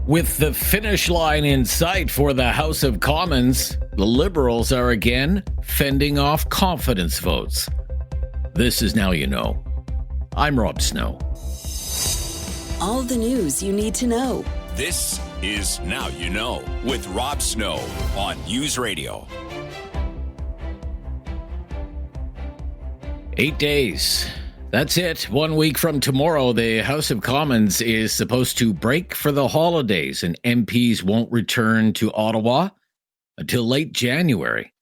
With the finish line in sight for the House of Commons, the Liberals are again fending off confidence votes. This is Now You Know. I'm Rob Snow. All the news you need to know. This is Now You Know with Rob Snow on News Radio. 8 days. That's it. 1 week from tomorrow, the House of Commons is supposed to break for the holidays, and MPs won't return to Ottawa until late January.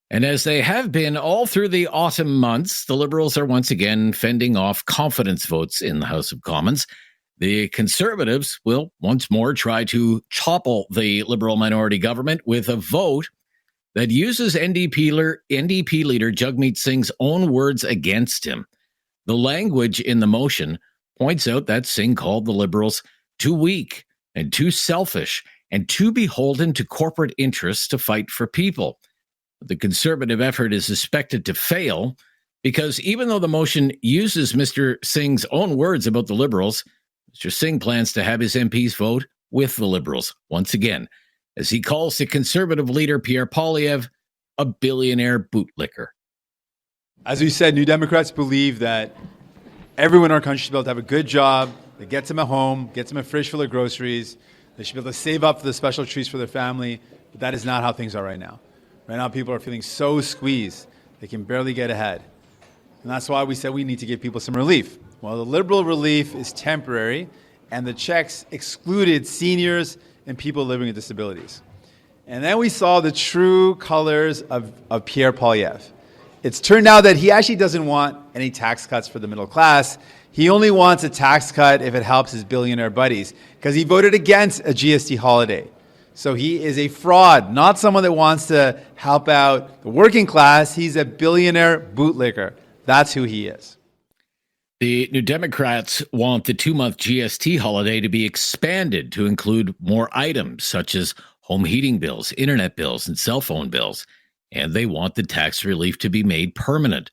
And as they have been all through the autumn months, the Liberals are once again fending off confidence votes in the House of Commons. The Conservatives will once more try to topple the Liberal minority government with a vote that uses NDP leader Jagmeet Singh's own words against him. The language in the motion points out that Singh called the Liberals too weak and too selfish and too beholden to corporate interests to fight for people. The Conservative effort is expected to fail because even though the motion uses Mr. Singh's own words about the Liberals, Mr. Singh plans to have his MPs vote with the Liberals once again, as he calls the Conservative leader Pierre Poilievre a billionaire bootlicker. As we said, New Democrats believe that everyone in our country should be able to have a good job that gets them a home, gets them a fridge full of groceries. They should be able to save up for the special treats for their family. But that is not how things are right now. Right now, people are feeling so squeezed, they can barely get ahead. And that's why we said we need to give people some relief. Well, the Liberal relief is temporary, and the checks excluded seniors and people living with disabilities. And then we saw the true colors of Pierre Poilievre. It's turned out that he actually doesn't want any tax cuts for the middle class. He only wants a tax cut if it helps his billionaire buddies, because he voted against a GST holiday. So he is a fraud, not someone that wants to help out the working class. He's a billionaire bootlicker. That's who he is. The New Democrats want the 2-month GST holiday to be expanded to include more items such as home heating bills, internet bills, and cell phone bills. And they want the tax relief to be made permanent.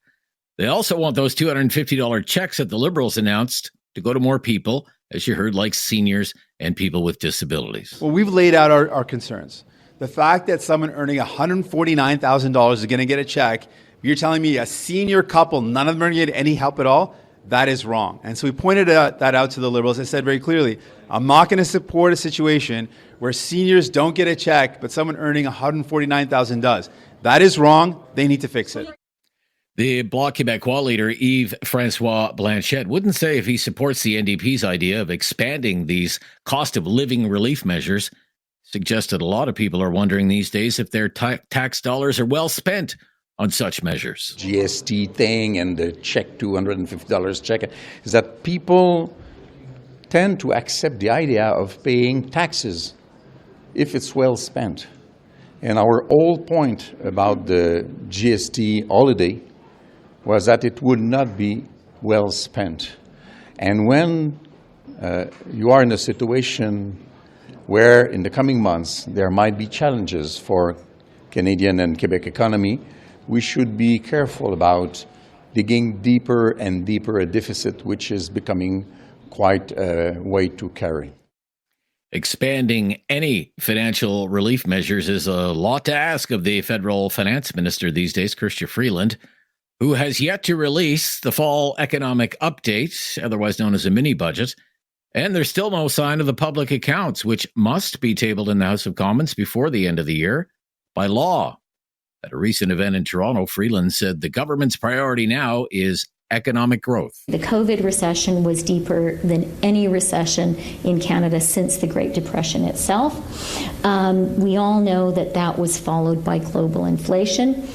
They also want those $250 checks that the Liberals announced to go to more people, as you heard, like seniors and people with disabilities. Well, we've laid out our concerns. The fact that someone earning $149,000 is going to get a check, you're telling me a senior couple, none of them are going to get any help at all? That is wrong. And so we pointed that out to the Liberals. I said very clearly, I'm not going to support a situation where seniors don't get a check, but someone earning $149,000 does. That is wrong. They need to fix it. The Bloc Québécois leader, Yves-François Blanchet, wouldn't say if he supports the NDP's idea of expanding these cost of living relief measures. Suggested a lot of people are wondering these days if their tax dollars are well spent on such measures. GST thing and the check, $250 check, is that people tend to accept the idea of paying taxes if it's well spent. And our whole point about the GST holiday was that it would not be well spent. And when you are in a situation where in the coming months there might be challenges for Canadian and Quebec economy, we should be careful about digging deeper and deeper a deficit, which is becoming quite a weight to carry. Expanding any financial relief measures is a lot to ask of the federal finance minister these days, Chrystia Freeland, who has yet to release the fall economic update, otherwise known as a mini budget. And there's still no sign of the public accounts, which must be tabled in the House of Commons before the end of the year by law. At a recent event in Toronto, Freeland said the government's priority now is economic growth. The COVID recession was deeper than any recession in Canada since the Great Depression itself. We all know that was followed by global inflation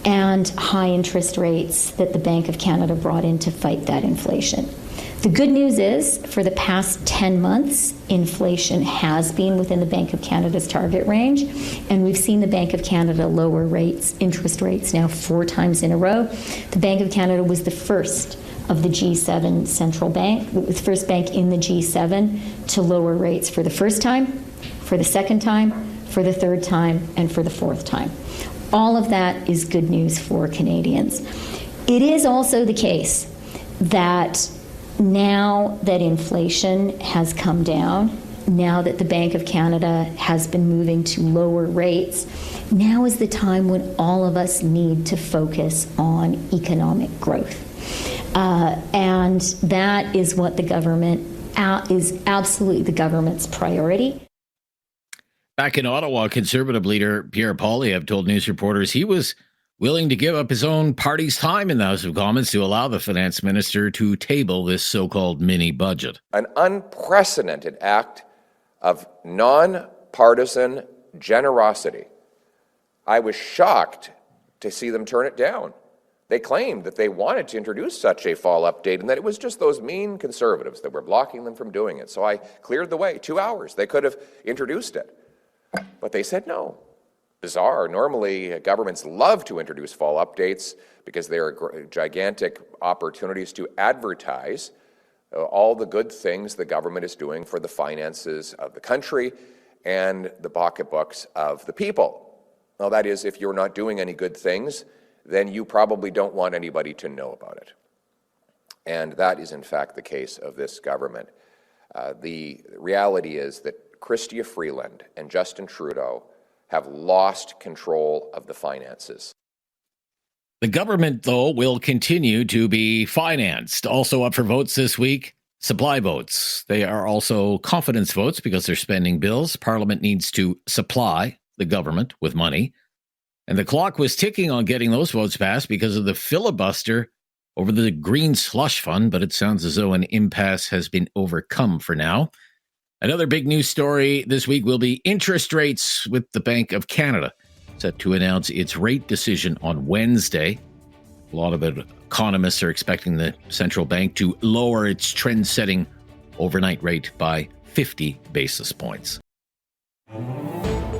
and high interest rates that the Bank of Canada brought in to fight that inflation. The good news is, for the past 10 months, inflation has been within the Bank of Canada's target range, and we've seen the Bank of Canada lower interest rates now 4 times in a row. The Bank of Canada was the first of the G7 central bank, the first bank in the G7 to lower rates for the first time, for the second time, for the third time, and for the fourth time. All of that is good news for Canadians. It is also the case that now that inflation has come down now that the Bank of Canada has been moving to lower rates, now is the time when all of us need to focus on economic growth. And that is what the government is absolutely the government's priority. Back in Ottawa, Conservative leader Pierre Poilievre told news reporters he was willing to give up his own party's time in the House of Commons to allow the finance minister to table this so-called mini budget. An unprecedented act of non-partisan generosity. I was shocked to see them turn it down. They claimed that they wanted to introduce such a fall update and that it was just those mean Conservatives that were blocking them from doing it. So I cleared the way. 2 hours. They could have introduced it. But they said no. Bizarre. Normally, governments love to introduce fall updates because they are gigantic opportunities to advertise all the good things the government is doing for the finances of the country and the pocketbooks of the people. Well, that is, if you're not doing any good things, then you probably don't want anybody to know about it. And that is, in fact, the case of this government. The reality is that Chrystia Freeland and Justin Trudeau have lost control of the finances. The government, though, will continue to be financed. Also up for votes this week, supply votes. They are also confidence votes because they're spending bills. Parliament needs to supply the government with money. And the clock was ticking on getting those votes passed because of the filibuster over the Green Slush Fund, but it sounds as though an impasse has been overcome for now. Another big news story this week will be interest rates, with the Bank of Canada set to announce its rate decision on Wednesday. A lot of economists are expecting the central bank to lower its trend-setting overnight rate by 50 basis points.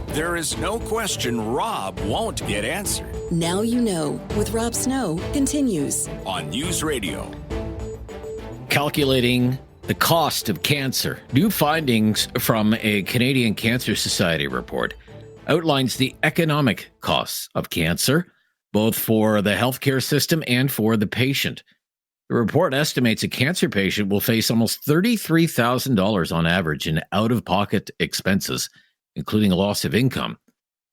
There is no question Rob won't get answered. Now You Know with Rob Snow continues On News Radio. Calculating the cost of cancer. New findings from a Canadian Cancer Society report outlines the economic costs of cancer, both for the healthcare system and for the patient. The report estimates a cancer patient will face almost $33,000 on average in out-of-pocket expenses, including a loss of income.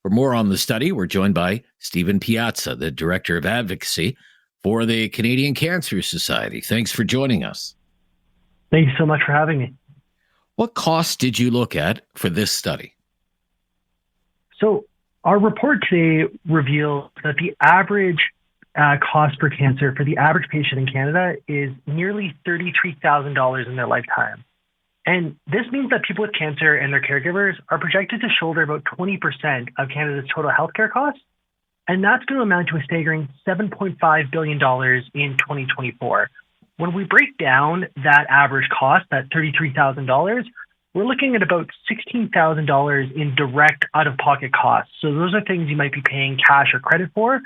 For more on the study, we're joined by Stephen Piazza, the Director of Advocacy for the Canadian Cancer Society. Thanks for joining us. Thank you so much for having me. What costs did you look at for this study? So our report today reveals that the average cost for cancer for the average patient in Canada is nearly $33,000 in their lifetime. And this means that people with cancer and their caregivers are projected to shoulder about 20% of Canada's total healthcare costs. And that's going to amount to a staggering $7.5 billion in 2024. When we break down that average cost, that $33,000, we're looking at about $16,000 in direct out-of-pocket costs. So those are things you might be paying cash or credit for.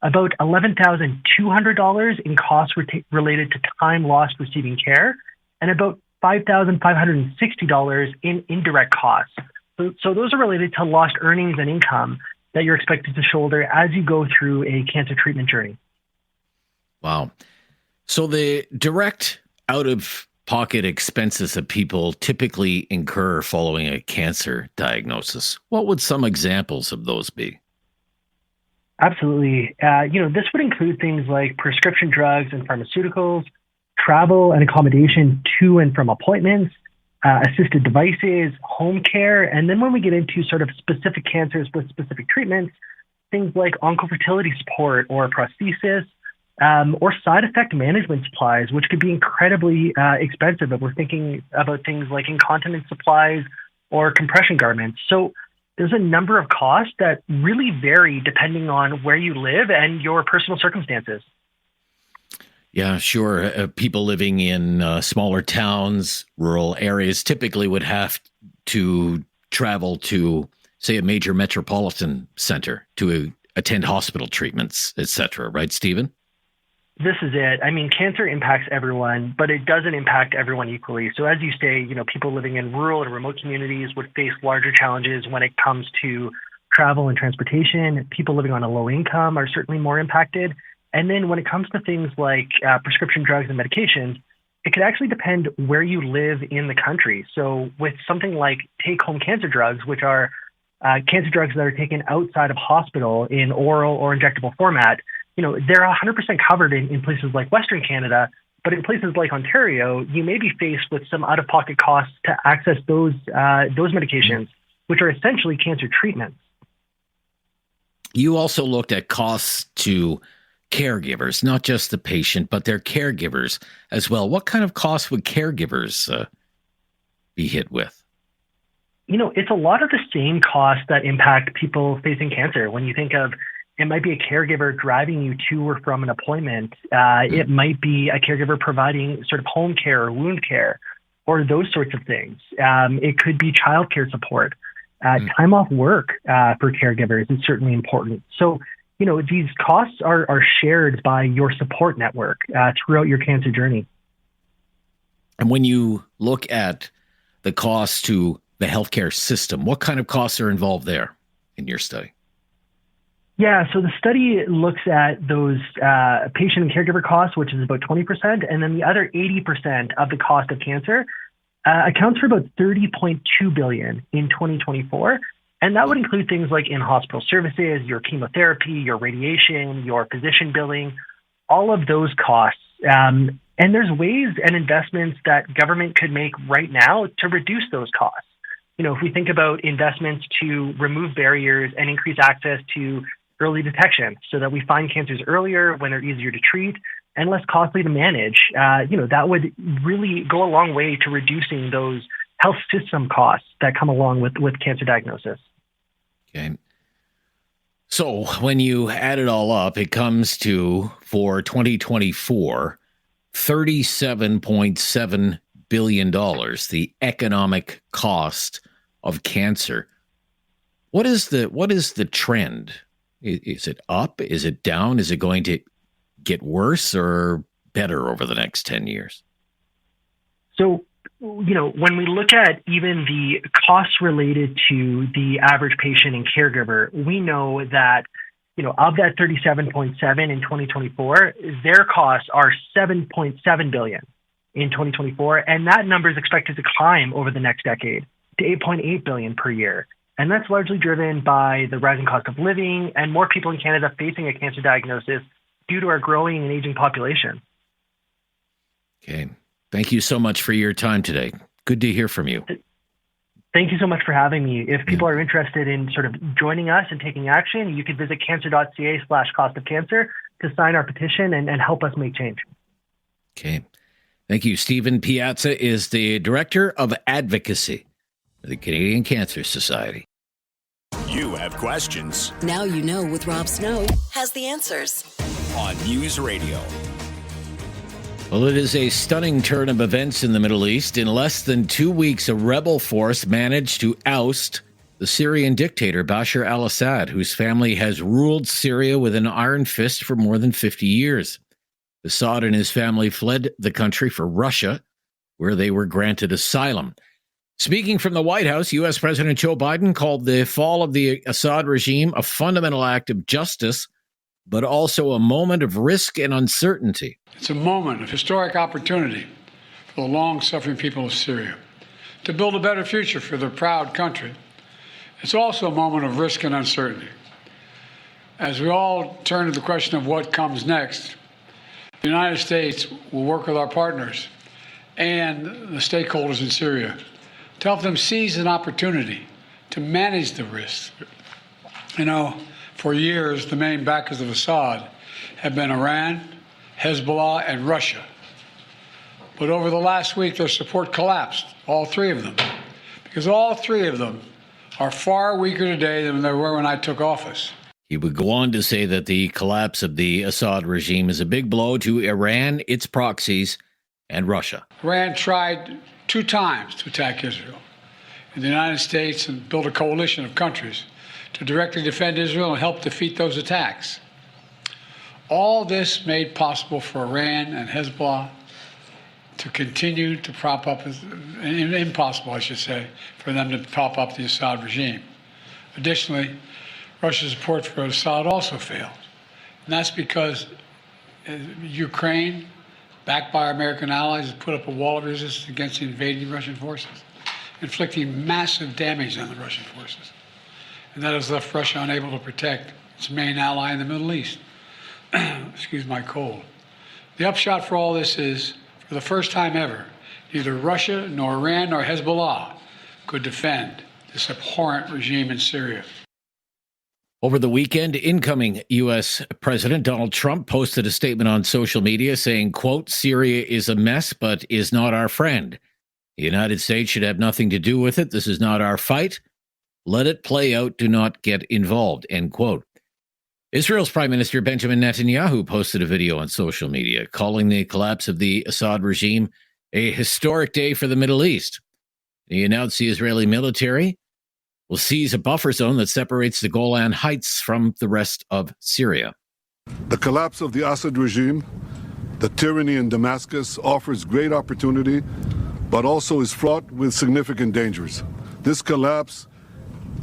About $11,200 in costs related to time lost receiving care, and about $5,560 in indirect costs. So those are related to lost earnings and income that you're expected to shoulder as you go through a cancer treatment journey. Wow. So the direct out-of-pocket expenses that people typically incur following a cancer diagnosis, what would some examples of those be? Absolutely. This would include things like prescription drugs and pharmaceuticals, travel and accommodation to and from appointments, assisted devices, home care, and then when we get into sort of specific cancers with specific treatments, things like oncofertility support or prosthesis, or side effect management supplies, which could be incredibly expensive if we're thinking about things like incontinence supplies or compression garments. So there's a number of costs that really vary depending on where you live and your personal circumstances. Yeah, sure. People living in smaller towns, rural areas, typically would have to travel to, say, a major metropolitan center to attend hospital treatments, etc. Right, Stephen? This is it. I mean, cancer impacts everyone, but it doesn't impact everyone equally. So as you say, people living in rural and remote communities would face larger challenges when it comes to travel and transportation. People living on a low income are certainly more impacted. And then when it comes to things like prescription drugs and medications, it could actually depend where you live in the country. So with something like take-home cancer drugs, which are cancer drugs that are taken outside of hospital in oral or injectable format, they're 100% covered in places like Western Canada. But in places like Ontario, you may be faced with some out-of-pocket costs to access those medications, which are essentially cancer treatments. You also looked at costs to caregivers, not just the patient, but their caregivers as well. What kind of costs would caregivers be hit with? It's a lot of the same costs that impact people facing cancer. When you think of, it might be a caregiver driving you to or from an appointment. It might be a caregiver providing sort of home care or wound care or those sorts of things. It could be childcare support. Time off work for caregivers is certainly important. So, these costs are shared by your support network throughout your cancer journey. And when you look at the costs to the healthcare system, what kind of costs are involved there in your study? Yeah, so the study looks at those patient and caregiver costs, which is about 20%, and then the other 80% of the cost of cancer accounts for about $30.2 billion in 2024. And that would include things like in-hospital services, your chemotherapy, your radiation, your physician billing, all of those costs. And there's ways and investments that government could make right now to reduce those costs. If we think about investments to remove barriers and increase access to early detection so that we find cancers earlier when they're easier to treat and less costly to manage, that would really go a long way to reducing those health system costs that come along with cancer diagnosis. Okay. So when you add it all up, it comes to, for 2024, $37.7 billion, the economic cost of cancer. What is the trend? Is it up? Is it down? Is it going to get worse or better over the next 10 years? So, when we look at even the costs related to the average patient and caregiver, we know that, of that 37.7 in 2024, their costs are 7.7 billion in 2024. And that number is expected to climb over the next decade to 8.8 billion per year. And that's largely driven by the rising cost of living and more people in Canada facing a cancer diagnosis due to our growing and aging population. Okay. Thank you so much for your time today. Good to hear from you. Thank you so much for having me. If people are interested in sort of joining us and taking action, you can visit cancer.ca/cost of cancer to sign our petition and help us make change. Okay. Thank you. Stephen Piazza is the Director of Advocacy for the Canadian Cancer Society. You have questions. Now You Know with Rob Snow has the answers. On News Radio. Well, it is a stunning turn of events in the Middle East. In less than 2 weeks, a rebel force managed to oust the Syrian dictator Bashar al-Assad, whose family has ruled Syria with an iron fist for more than 50 years. Assad and his family fled the country for Russia, where they were granted asylum. Speaking from the White House, U.S. President Joe Biden called the fall of the Assad regime a fundamental act of justice, but also a moment of risk and uncertainty. It's a moment of historic opportunity for the long-suffering people of Syria to build a better future for their proud country. It's also a moment of risk and uncertainty. As we all turn to the question of what comes next, the United States will work with our partners and the stakeholders in Syria to help them seize an opportunity to manage the risks. For years, the main backers of Assad have been Iran, Hezbollah, and Russia. But over the last week, their support collapsed, all three of them, because all three of them are far weaker today than they were when I took office. He would go on to say that the collapse of the Assad regime is a big blow to Iran, its proxies, and Russia. Iran tried 2 times to attack Israel, and the United States and built a coalition of countries to directly defend Israel and help defeat those attacks. All this made possible for Iran and Hezbollah to continue to prop up, impossible, I should say, for them to prop up the Assad regime. Additionally, Russia's support for Assad also failed. And that's because Ukraine, backed by our American allies, has put up a wall of resistance against the invading Russian forces, inflicting massive damage on the Russian forces. And that has left Russia unable to protect its main ally in the Middle East. Excuse my cold. The upshot for all this is, for the first time ever, neither Russia nor Iran nor Hezbollah could defend this abhorrent regime in Syria. Over the weekend, incoming U.S. President Donald Trump posted a statement on social media saying, quote, "Syria is a mess, but is not our friend. The United States should have nothing to do with it. This is not our fight. Let it play out. Do not get involved," end quote. Israel's Prime Minister Benjamin Netanyahu posted a video on social media calling the collapse of the Assad regime a historic day for the Middle East. He announced the Israeli military will seize a buffer zone that separates the Golan Heights from the rest of Syria. The collapse of the Assad regime, the tyranny in Damascus, offers great opportunity, but also is fraught with significant dangers. This collapse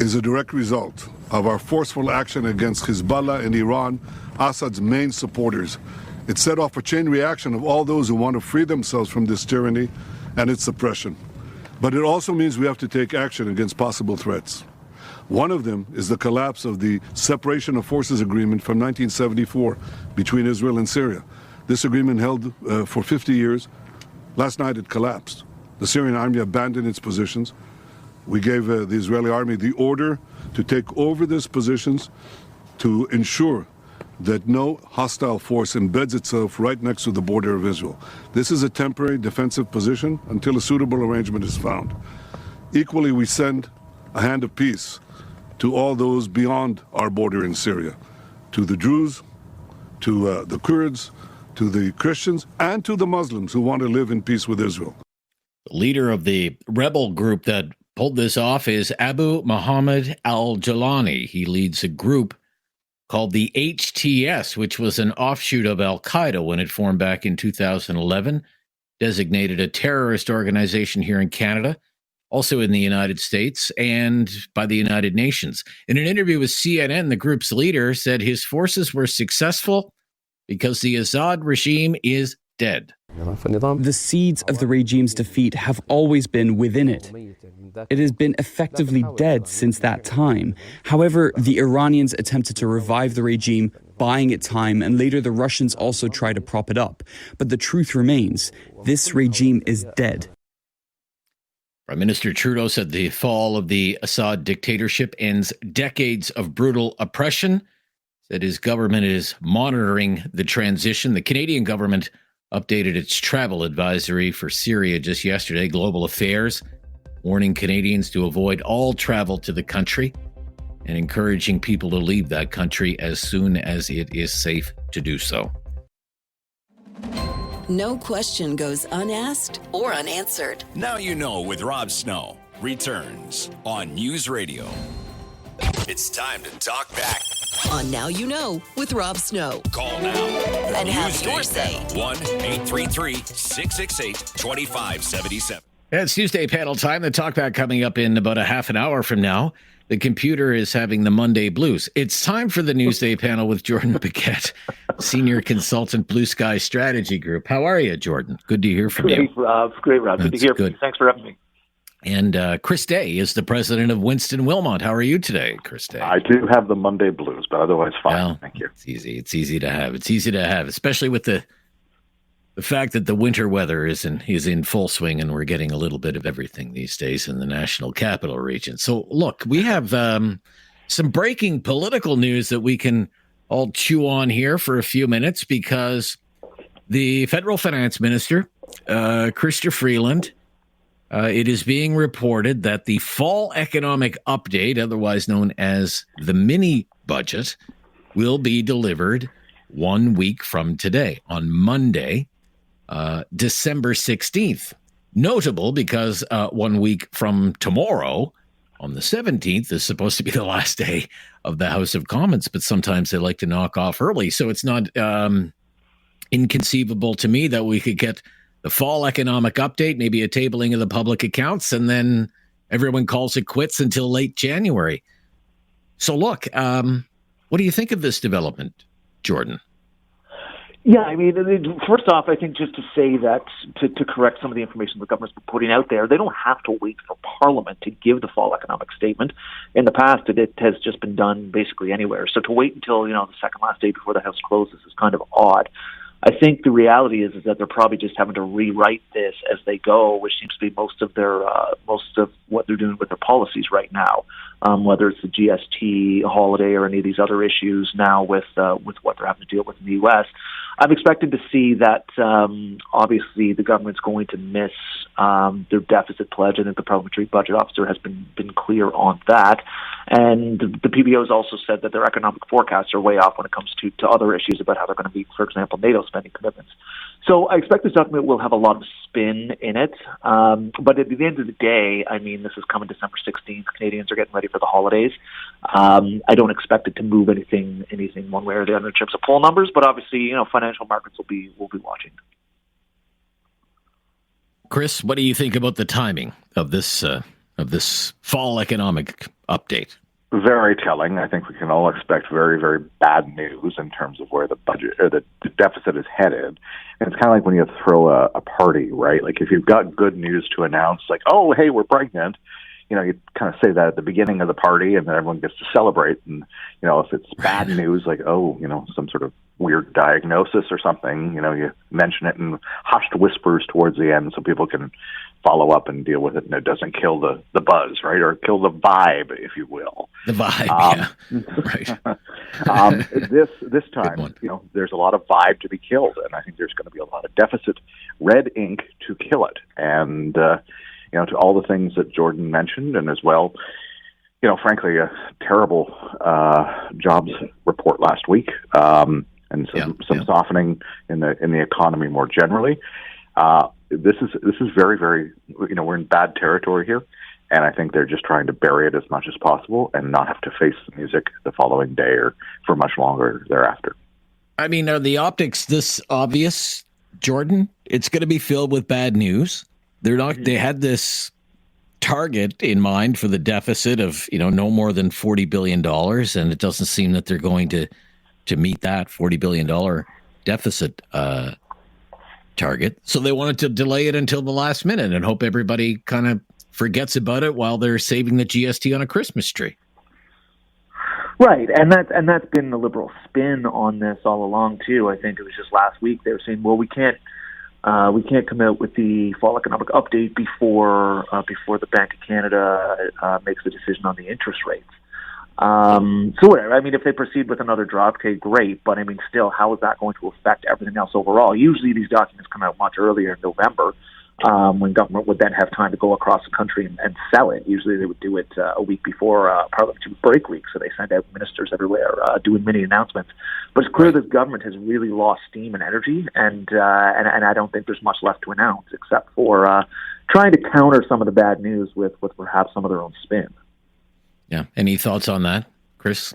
is a direct result of our forceful action against Hezbollah and Iran, Assad's main supporters. It set off a chain reaction of all those who want to free themselves from this tyranny and its oppression. But it also means we have to take action against possible threats. One of them is the collapse of the Separation of Forces Agreement from 1974 between Israel and Syria. This agreement held for 50 years. Last night it collapsed. The Syrian army abandoned its positions. We gave the Israeli army the order to take over these positions to ensure that no hostile force embeds itself right next to the border of Israel. This is a temporary defensive position until a suitable arrangement is found. Equally, we send a hand of peace to all those beyond our border in Syria, to the Druze, to the Kurds, to the Christians, and to the Muslims who want to live in peace with Israel. The leader of the rebel group that pulled this off is Abu Muhammad al-Jalani. He leads a group called the HTS, which was an offshoot of al-Qaeda when it formed back in 2011, designated a terrorist organization here in Canada, also in the United States, and by the United Nations. In an interview with CNN, the group's leader said his forces were successful because the Assad regime is dead. The seeds of the regime's defeat have always been within it. It has been effectively dead since that time. However, the Iranians attempted to revive the regime, buying it time, and later the Russians also tried to prop it up. But the truth remains, this regime is dead. Prime Minister Trudeau said the fall of the Assad dictatorship ends decades of brutal oppression, said his government is monitoring the transition. The Canadian government updated its travel advisory for Syria just yesterday. Global Affairs warning Canadians to avoid all travel to the country and encouraging people to leave that country as soon as it is safe to do so. No question goes unasked or unanswered. Now You Know with Rob Snow returns on News Radio. It's time to talk back. On Now You Know with Rob Snow. Call now. And have your say. 1-833-668-2577. It's Tuesday panel time. The Talkback coming up in about a half an hour from now. The computer is having the Monday blues. It's time for the Newsday panel with Jordan Paquette, Senior Consultant, Blue Sky Strategy Group. How are you, Jordan? Good to hear from you. Great, Rob. Good to hear from you. Thanks for having me. And Chris Day is the president of Winston Wilmot. How are you today, Chris Day? I do have the Monday blues, but otherwise fine. Well, thank you. It's easy. It's easy to have. It's easy to have, especially with the fact that the winter weather is in full swing, and we're getting a little bit of everything these days in the National Capital Region. So, look, we have some breaking political news that we can all chew on here for a few minutes, because the federal finance minister, Chrystia Freeland, it is being reported that the fall economic update, otherwise known as the mini budget, will be delivered 1 week from today, on Monday, December 16th. Notable because 1 week from tomorrow, on the 17th, is supposed to be the last day of the House of Commons, but sometimes they like to knock off early. So it's not inconceivable to me that we could get the fall economic update, maybe a tabling of the public accounts, and then everyone calls it quits until late January. So look, what do you think of this development, Jordan? Yeah, I mean, first off, I think just to say that, to correct some of the information the government's been putting out there, they don't have to wait for Parliament to give the fall economic statement. In the past, it has just been done basically anywhere. So to wait until, the second last day before the House closes is kind of odd. I think the reality is that they're probably just having to rewrite this as they go, which seems to be most of what they're doing with their policies right now. Whether it's the GST holiday or any of these other issues now with what they're having to deal with in the U.S. I'm expecting to see that obviously the government's going to miss their deficit pledge. I think the parliamentary budget officer has been clear on that. And the PBO has also said that their economic forecasts are way off when it comes to other issues about how they're going to meet, for example, NATO spending commitments. So I expect this document will have a lot of spin in it. But at the end of the day, I mean, this is coming December 16th. Canadians are getting ready for the holidays. I don't expect it to move anything one way or the other in terms of poll numbers, but obviously, financial markets will be watching. Chris, what do you think about the timing of this fall economic update? Very telling. I think we can all expect very, very bad news in terms of where the budget or the deficit is headed. And it's kind of like when you throw a party, right? Like if you've got good news to announce, like, oh, hey, we're pregnant, you kind of say that at the beginning of the party and then everyone gets to celebrate. And, if it's bad news, like, oh, some sort of weird diagnosis or something, you mention it in hushed whispers towards the end so people can follow up and deal with it and it doesn't kill the buzz, right? Or kill the vibe, if you will. The vibe, yeah. Right. This time, there's a lot of vibe to be killed, and I think there's going to be a lot of deficit red ink to kill it. And, to all the things that Jordan mentioned, and as well, frankly, a terrible jobs report last week, and some softening in the economy more generally. This is very, very, we're in bad territory here, and I think they're just trying to bury it as much as possible and not have to face the music the following day or for much longer thereafter. I mean, are the optics this obvious, Jordan? It's going to be filled with bad news. They had this target in mind for the deficit of, no more than $40 billion, and it doesn't seem that they're going to meet that $40 billion deficit target. So they wanted to delay it until the last minute and hope everybody kind of forgets about it while they're saving the GST on a Christmas tree. Right, and that's been the Liberal spin on this all along too. I think it was just last week they were saying, well, we can't come out with the fall economic update before the Bank of Canada makes the decision on the interest rates. So whatever. I mean, if they proceed with another draw, okay, great. But I mean, still, how is that going to affect everything else overall? Usually these documents come out much earlier in November, when government would then have time to go across the country and sell it. Usually they would do it a week before parliamentary break week, so they send out ministers everywhere doing mini announcements. But it's clear this government has really lost steam and energy, and I don't think there's much left to announce except for trying to counter some of the bad news with perhaps some of their own spin. Yeah. Any thoughts on that, Chris?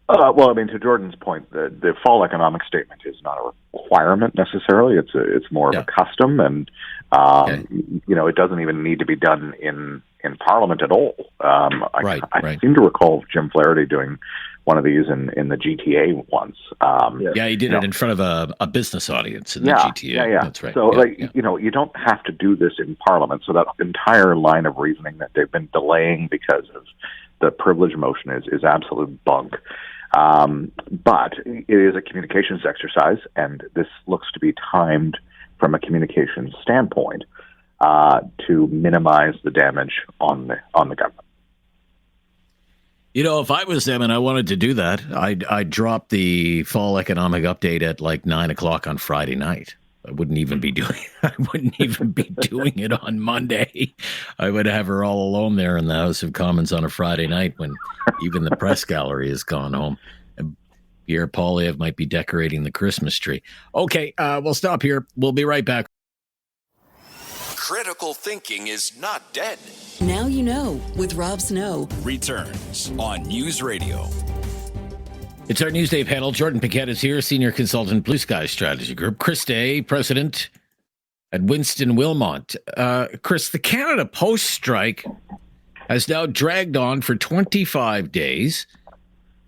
Well, I mean, to Jordan's point, the fall economic statement is not a requirement necessarily. It's more of a custom, and it doesn't even need to be done in Parliament at all. I seem to recall Jim Flaherty doing one of these in the GTA once. He did it in front of a business audience in the GTA. Yeah. That's right. So, you don't have to do this in Parliament. So that entire line of reasoning that they've been delaying because of the privilege motion is absolute bunk. But it is a communications exercise, and this looks to be timed from a communications standpoint to minimize the damage on the government. If I was them and I wanted to do that, I'd drop the fall economic update at like 9:00 on Friday night. I wouldn't even be doing it on Monday. I would have her all alone there in the House of Commons on a Friday night when even the press gallery has gone home. And Pierre Poilievre might be decorating the Christmas tree. Okay, we'll stop here. We'll be right back. Critical thinking is not dead. Now you know with Rob Snow. Returns on News Radio. It's our Newsday panel. Jordan Paquette is here, Senior Consultant, Blue Sky Strategy Group. Chris Day, President at Winston Wilmot. Chris, the Canada Post strike has now dragged on for 25 days.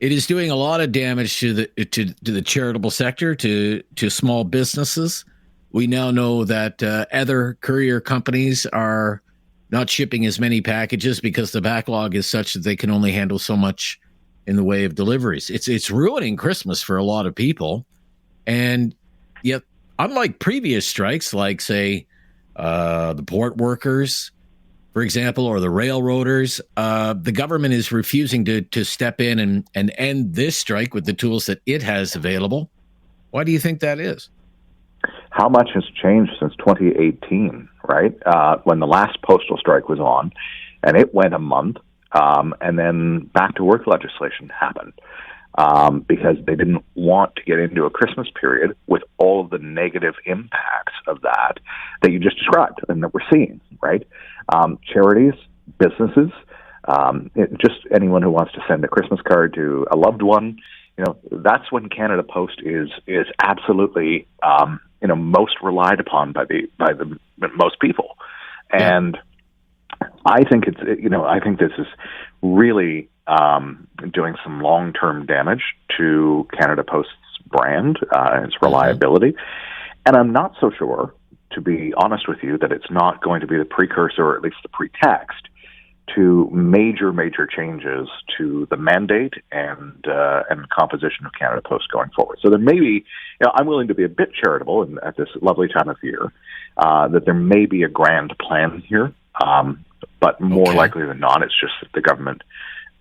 It is doing a lot of damage to the charitable sector, to small businesses. We now know that other courier companies are not shipping as many packages because the backlog is such that they can only handle so much in the way of deliveries. It's ruining Christmas for a lot of people. And yet, unlike previous strikes, like, say, the port workers, for example, or the railroaders, the government is refusing to step in and end this strike with the tools that it has available. Why do you think that is? How much has changed since 2018, right? When the last postal strike was on, and it went a month, and then back to work legislation happened because they didn't want to get into a Christmas period with all of the negative impacts of that you just described and that we're seeing, right? Charities, businesses, just anyone who wants to send a Christmas card to a loved one, that's when Canada Post is absolutely most relied upon by the most people. And I think I think this is really doing some long-term damage to Canada Post's brand, its reliability. And I'm not so sure, to be honest with you, that it's not going to be the precursor, or at least the pretext, to major changes to the mandate and composition of Canada Post going forward. So there may be, I'm willing to be a bit charitable at this lovely time of year, that there may be a grand plan here, but more likely than not, it's just that the government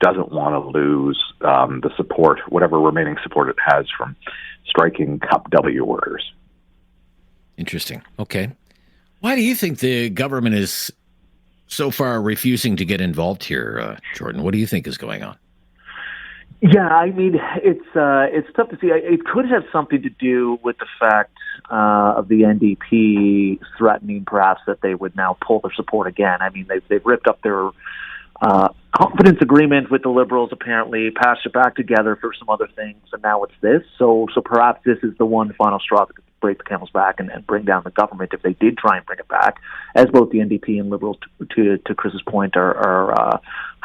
doesn't want to lose the support, whatever remaining support it has from striking Cup W workers. Interesting. Okay. Why do you think the government is so far refusing to get involved here, Jordan? What do you think is going on? Yeah, I mean, it's tough to see. It could have something to do with the fact of the NDP threatening perhaps that they would now pull their support again. I mean, they've ripped up their confidence agreement with the Liberals, apparently, passed it back together for some other things, and now it's this. So perhaps this is the one final straw that could break the camel's back and bring down the government if they did try and bring it back, as both the NDP and Liberals, to Chris's point, are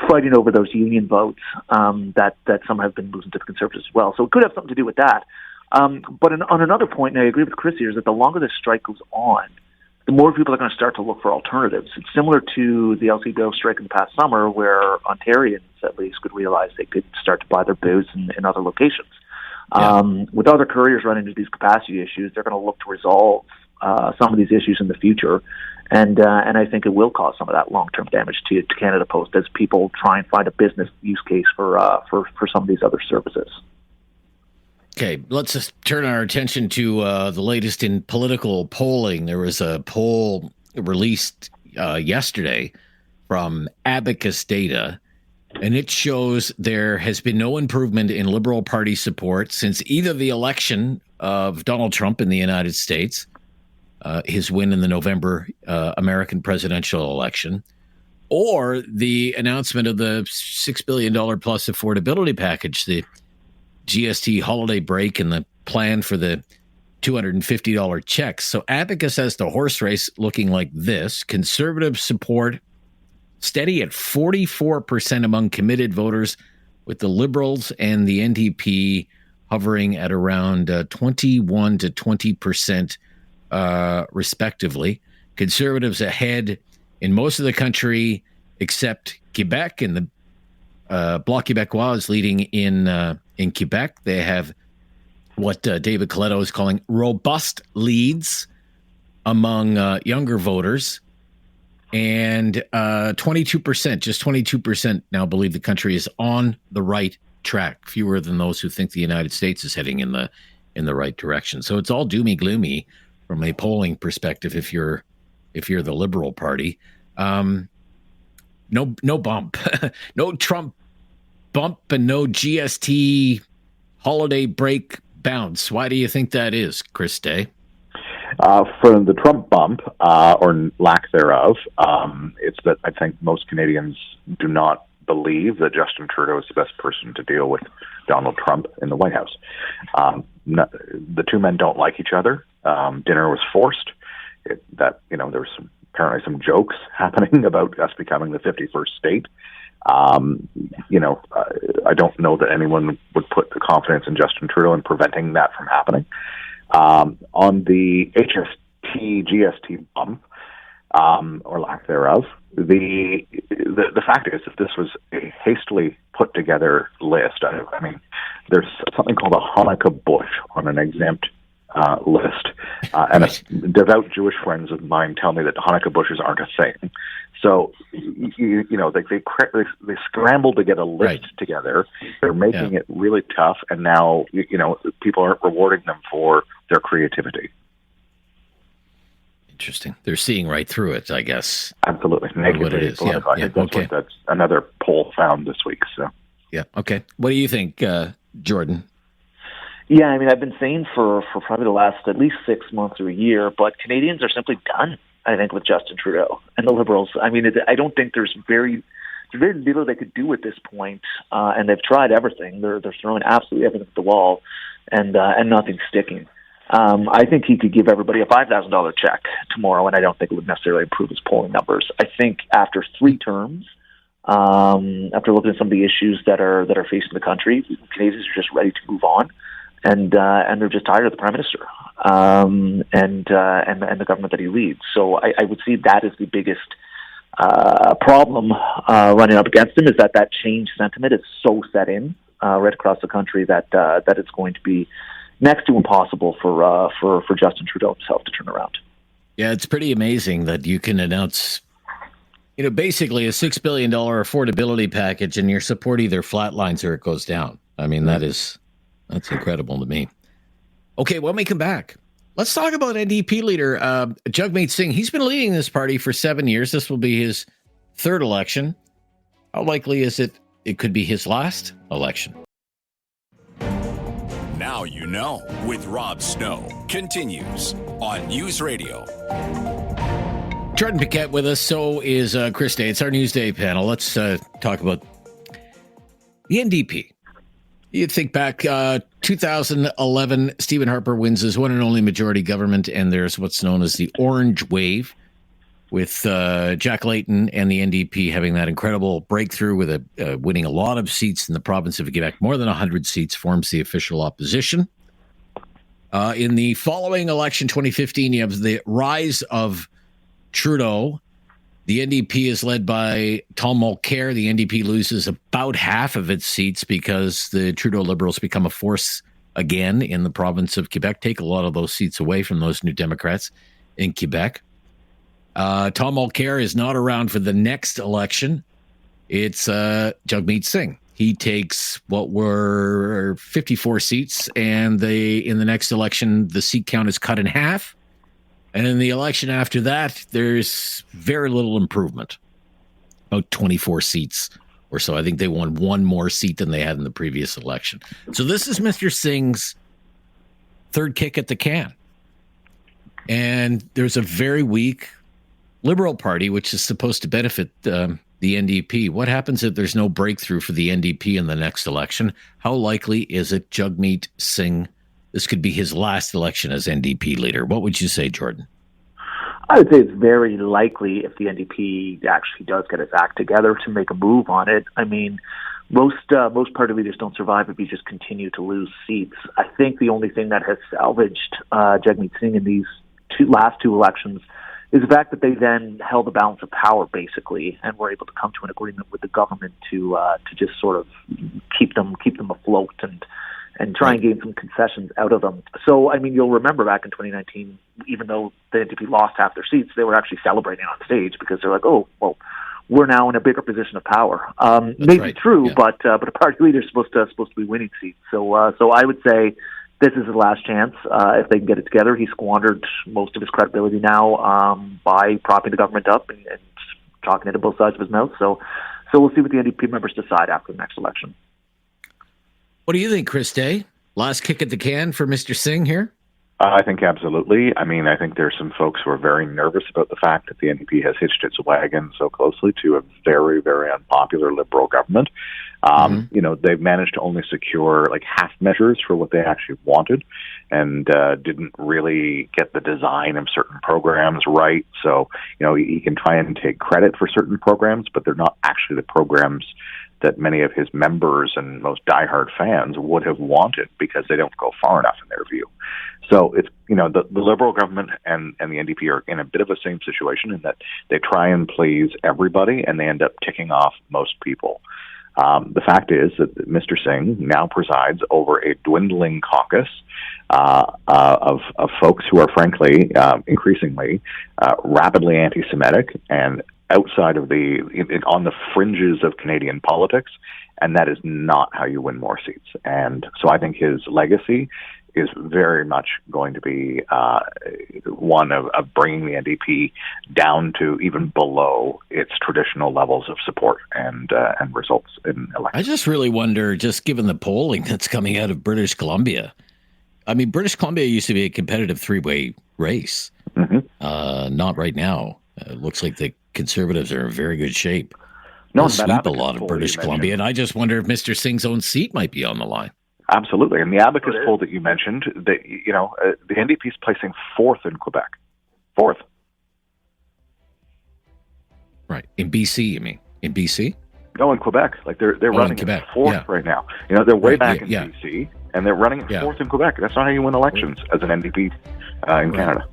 fighting over those union votes that some have been losing to the Conservatives as well. So it could have something to do with that. But on another point, and I agree with Chris here, is that the longer this strike goes on, the more people are going to start to look for alternatives. It's similar to the LCBO strike in the past summer, where Ontarians, at least, could realize they could start to buy their booze in other locations. With other couriers running into these capacity issues, they're going to look to resolve some of these issues in the future. And I think it will cause some of that long-term damage to Canada Post as people try and find a business use case for some of these other services. Okay, let's just turn our attention to the latest in political polling. There was a poll released yesterday from Abacus Data, and it shows there has been no improvement in Liberal Party support since either the election of Donald Trump in the United States, his win in the November American presidential election, or the announcement of the $6 billion plus affordability package, the GST holiday break, and the plan for the $250 checks. So Abacus has the horse race looking like this. Conservative support steady at 44% among committed voters, with the Liberals and the NDP hovering at around 21 to 20% respectively. Conservatives ahead in most of the country except Quebec, and the Bloc Québécois is leading in Quebec. They have what David Coletto is calling robust leads among younger voters. And 22%, just 22% now believe the country is on the right track, fewer than those who think the United States is heading in the right direction. So it's all doomy gloomy from a polling perspective if you're the Liberal Party. No bump, no Trump bump, and no GST holiday break bounce. Why do you think that is, Chris Day? For the Trump bump, or lack thereof, it's that I think most Canadians do not believe that Justin Trudeau is the best person to deal with Donald Trump in the White House. The two men don't like each other. Dinner was forced. There was apparently some jokes happening about us becoming the 51st state. I don't know that anyone would put the confidence in Justin Trudeau in preventing that from happening. On the GST bump, or lack thereof, the fact is that this was a hastily put together list. I mean, there's something called a Hanukkah bush on an exempt list, and devout Jewish friends of mine tell me that Hanukkah bushes aren't a thing. So, they scrambled to get a list together. They're making it really tough, and now, people aren't rewarding them for their creativity. Interesting. They're seeing right through it, I guess. Absolutely. What it is. I think that's what that's another poll found this week. So. Yeah. Okay. What do you think, Jordan? Yeah, I mean, I've been saying for probably the last at least 6 months or a year, but Canadians are simply done, I think, with Justin Trudeau and the Liberals. I mean, I don't think there's very little they could do at this point, and they've tried everything. They're throwing absolutely everything at the wall, and nothing's sticking. I think he could give everybody a $5,000 check tomorrow, and I don't think it would necessarily improve his polling numbers. I think after 3 terms, after looking at some of the issues that are facing the country, Canadians are just ready to move on. And they're just tired of the Prime Minister and the government that he leads. So I would see that as the biggest problem running up against him, is that change sentiment is so set in right across the country that it's going to be next to impossible for Justin Trudeau himself to turn around. Yeah, it's pretty amazing that you can announce, basically a $6 billion affordability package, and your support either flatlines or it goes down. I mean, that's incredible to me. Okay, when we come back, let's talk about NDP leader Jagmeet Singh. He's been leading this party for 7 years. This will be his 3rd election. How likely is it could be his last election? Now you know with Rob Snow continues on News Radio. Jordan Piquette with us. So is Chris Day. It's our Newsday panel. Let's talk about the NDP. You think back, 2011, Stephen Harper wins his one and only majority government, and there's what's known as the Orange Wave, with Jack Layton and the NDP having that incredible breakthrough with winning a lot of seats in the province of Quebec. More than 100 seats, forms the official opposition. In the following election, 2015, you have the rise of Trudeau. The NDP is led by Tom Mulcair. The NDP loses about half of its seats because the Trudeau Liberals become a force again in the province of Quebec, take a lot of those seats away from those New Democrats in Quebec. Tom Mulcair is not around for the next election. It's Jagmeet Singh. He takes what were 54 seats, and in the next election, the seat count is cut in half. And in the election after that, there's very little improvement, about 24 seats or so. I think they won one more seat than they had in the previous election. So this is Mr. Singh's 3rd kick at the can. And there's a very weak Liberal Party, which is supposed to benefit the NDP. What happens if there's no breakthrough for the NDP in the next election? How likely is it Jagmeet Singh, this could be his last election as NDP leader? What would you say, Jordan? I would say it's very likely, if the NDP actually does get its act together, to make a move on it. I mean, most party leaders don't survive if you just continue to lose seats. I think the only thing that has salvaged Jagmeet Singh in these last two elections is the fact that they then held the balance of power, basically, and were able to come to an agreement with the government to just sort of keep them afloat and try and gain some concessions out of them. So, I mean, you'll remember back in 2019, even though the NDP lost half their seats, they were actually celebrating on stage because they're like, oh, well, we're now in a bigger position of power. Maybe true, but a party leader is supposed to be winning seats. So I would say this is his last chance. If they can get it together, he squandered most of his credibility now by propping the government up and talking it to both sides of his mouth. So we'll see what the NDP members decide after the next election. What do you think, Chris Day? Last kick at the can for Mr. Singh here? I think absolutely. I mean, I think there's some folks who are very nervous about the fact that the NDP has hitched its wagon so closely to a very, very unpopular Liberal government. They've managed to only secure like half measures for what they actually wanted, and didn't really get the design of certain programs right. So, he can try and take credit for certain programs, but they're not actually the programs that many of his members and most diehard fans would have wanted, because they don't go far enough in their view. So it's, the Liberal government and the NDP are in a bit of a same situation in that they try and please everybody and they end up ticking off most people. The fact is that Mr. Singh now presides over a dwindling caucus of folks who are, frankly, increasingly rapidly anti-Semitic and outside of on the fringes of Canadian politics, and that is not how you win more seats. And so I think his legacy is very much going to be one of bringing the NDP down to even below its traditional levels of support and results in elections. I just really wonder, just given the polling that's coming out of British Columbia, I mean, British Columbia used to be a competitive three-way race. Not right now. It looks like the Conservatives are in very good shape. They'll sweep a lot of British Columbia, and I just wonder if Mr. Singh's own seat might be on the line. Absolutely. And the Abacus poll that you mentioned, that the NDP is placing fourth in Quebec. Fourth. Right. In BC, you mean? In BC? No, in Quebec. Like they're running in fourth right now. They're way back in BC, and they're running fourth in Quebec. That's not how you win elections as an NDP in Canada.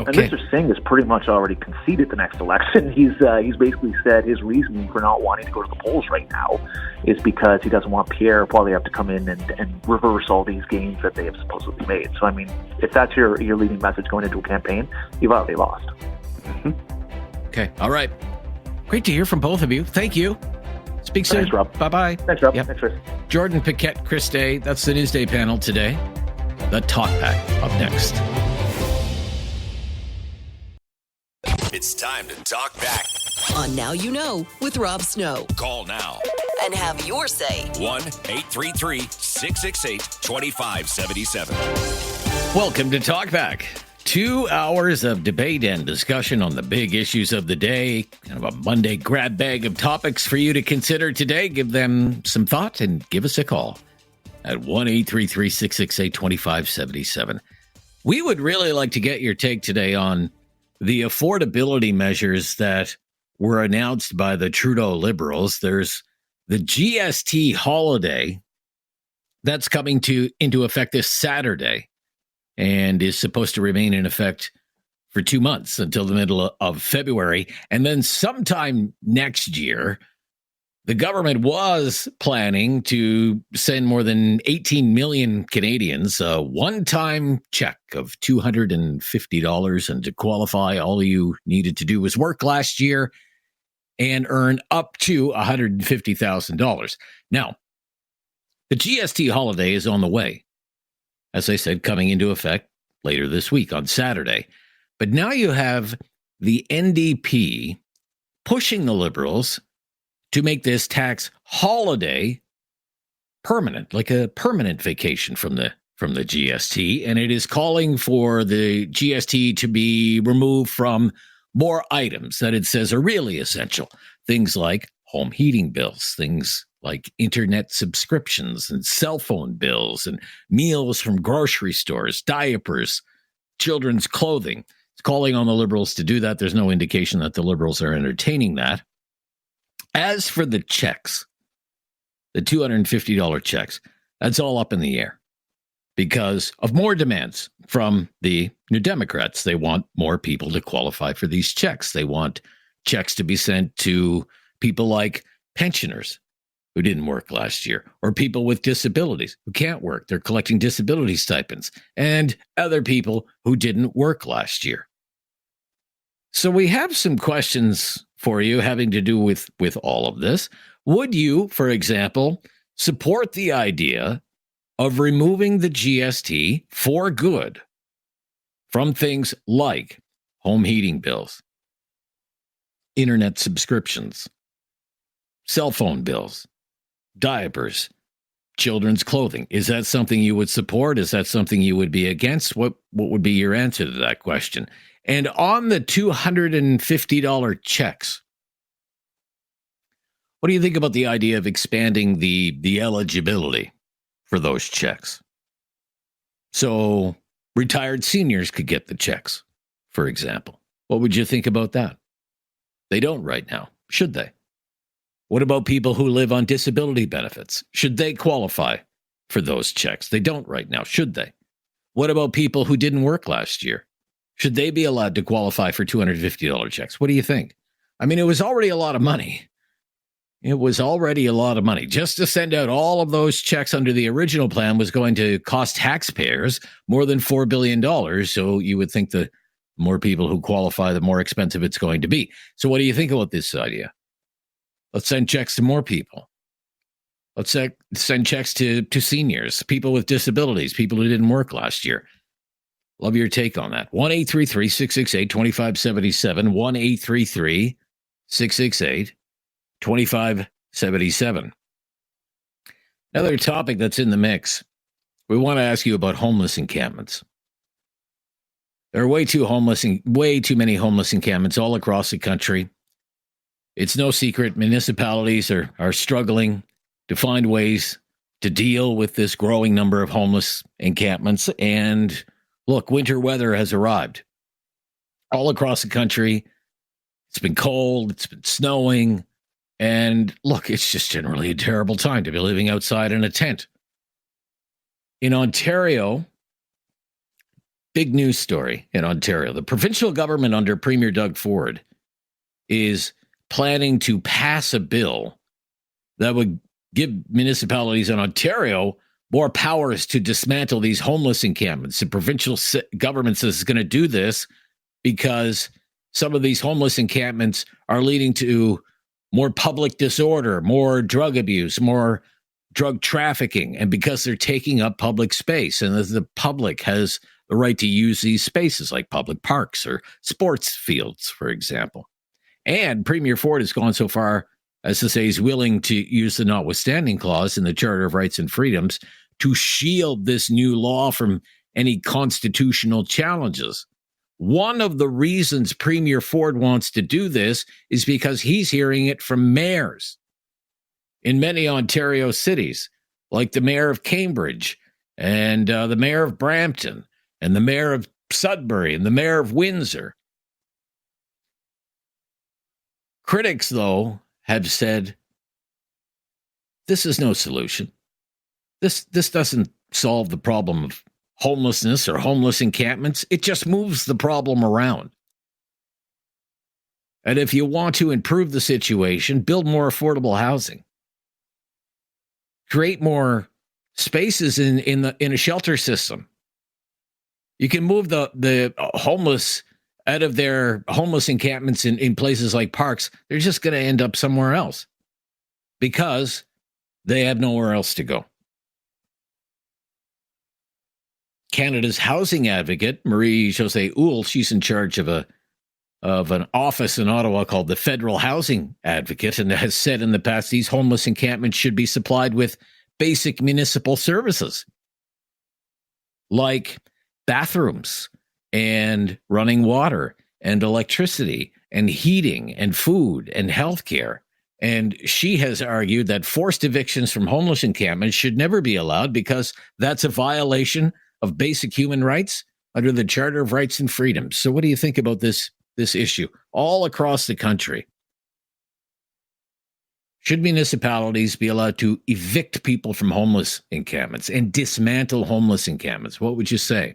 Okay. And Mr. Singh has pretty much already conceded the next election. He's basically said his reasoning for not wanting to go to the polls right now is because he doesn't want Pierre Poilievre to come in and reverse all these gains that they have supposedly made. So, I mean, if that's your leading message going into a campaign, you've already lost. Okay. All right. Great to hear from both of you. Thank you. Speak soon. Thanks, Rob. Bye-bye. Thanks, Rob. Thanks, Chris. Jordan Paquette, Chris Day. That's the Newsday panel today. The Talkback up next. It's time to talk back. On Now You Know with Rob Snow. Call now And have your say. 1-833-668-2577. Welcome to Talkback. 2 hours of debate and discussion on the big issues of the day. Kind of a Monday grab bag of topics for you to consider today. Give them some thought and give us a call at 1-833-668-2577. We would really like to get your take today on the affordability measures that were announced by the Trudeau Liberals. There's the GST holiday that's coming into effect this Saturday and is supposed to remain in effect for 2 months until the middle of February. And then sometime next year, the government was planning to send more than 18 million Canadians a one-time check of $250. And to qualify, all you needed to do was work last year and earn up to $150,000. Now, the GST holiday is on the way. As I said, coming into effect later this week on Saturday. But now you have the NDP pushing the Liberals to make this tax holiday permanent, like a permanent vacation from the GST, and it is calling for the GST to be removed from more items that it says are really essential. Things like home heating bills, things like internet subscriptions and cell phone bills and meals from grocery stores, diapers, children's clothing. It's calling on the Liberals to do that. There's no indication that the Liberals are entertaining that. As for the checks, the $250 checks, that's all up in the air because of more demands from the New Democrats. They want more people to qualify for these checks. They want checks to be sent to people like pensioners who didn't work last year, or people with disabilities who can't work. They're collecting disability stipends, and other people who didn't work last year. So we have some questions for you having to do with all of this. Would you, for example, support the idea of removing the GST for good from things like home heating bills, internet subscriptions, cell phone bills, diapers, children's clothing? Is that something you would support? Is that something you would be against? What would be your answer to that question? And on the $250 checks, What do you think about the idea of expanding the eligibility for those checks? So retired seniors could get the checks, for example. What would you think about that? They don't right now, should they? What about people who live on disability benefits? Should they qualify for those checks? They don't right now, should they? What about people who didn't work last year? Should they be allowed to qualify for $250 checks? What do you think? I mean, it was already a lot of money. It was already a lot of money. Just to send out all of those checks under the original plan was going to cost taxpayers more than $4 billion. So you would think the more people who qualify, the more expensive it's going to be. So what do you think about this idea? Let's send checks to more people. Let's send checks to seniors, people with disabilities, people who didn't work last year. Love your take on that. 1-833-668-2577. 1-833-668-2577. Another topic that's in the mix. We want to ask you about homeless encampments. There are way too many homeless encampments all across the country. It's no secret municipalities are struggling to find ways to deal with this growing number of homeless encampments. And look, winter weather has arrived all across the country. It's been cold, it's been snowing, and look, it's just generally a terrible time to be living outside in a tent. In Ontario, big news story in Ontario. The provincial government under Premier Doug Ford is planning to pass a bill that would give municipalities in Ontario more powers to dismantle these homeless encampments. The provincial government says it's going to do this because some of these homeless encampments are leading to more public disorder, more drug abuse, more drug trafficking, and because they're taking up public space. And the public has the right to use these spaces like public parks or sports fields, for example. And Premier Ford has gone so far as to say he's willing to use the notwithstanding clause in the Charter of Rights and Freedoms to shield this new law from any constitutional challenges. One of the reasons Premier Ford wants to do this is because he's hearing it from mayors in many Ontario cities, like the mayor of Cambridge and the mayor of Brampton and the mayor of Sudbury and the mayor of Windsor. Critics, though, have said, this is no solution. This doesn't solve the problem of homelessness or homeless encampments. It just moves the problem around. And if you want to improve the situation, build more affordable housing. Create more spaces in a shelter system. You can move the homeless out of their homeless encampments in places like parks. They're just going to end up somewhere else because they have nowhere else to go. Canada's housing advocate, Marie-Josée Houle, she's in charge of an office in Ottawa called the Federal Housing Advocate, and has said in the past these homeless encampments should be supplied with basic municipal services like bathrooms and running water and electricity and heating and food and healthcare. And she has argued that forced evictions from homeless encampments should never be allowed because that's a violation of basic human rights under the Charter of Rights and Freedoms. So what do you think about this issue all across the country? Should municipalities be allowed to evict people from homeless encampments and dismantle homeless encampments? What would you say?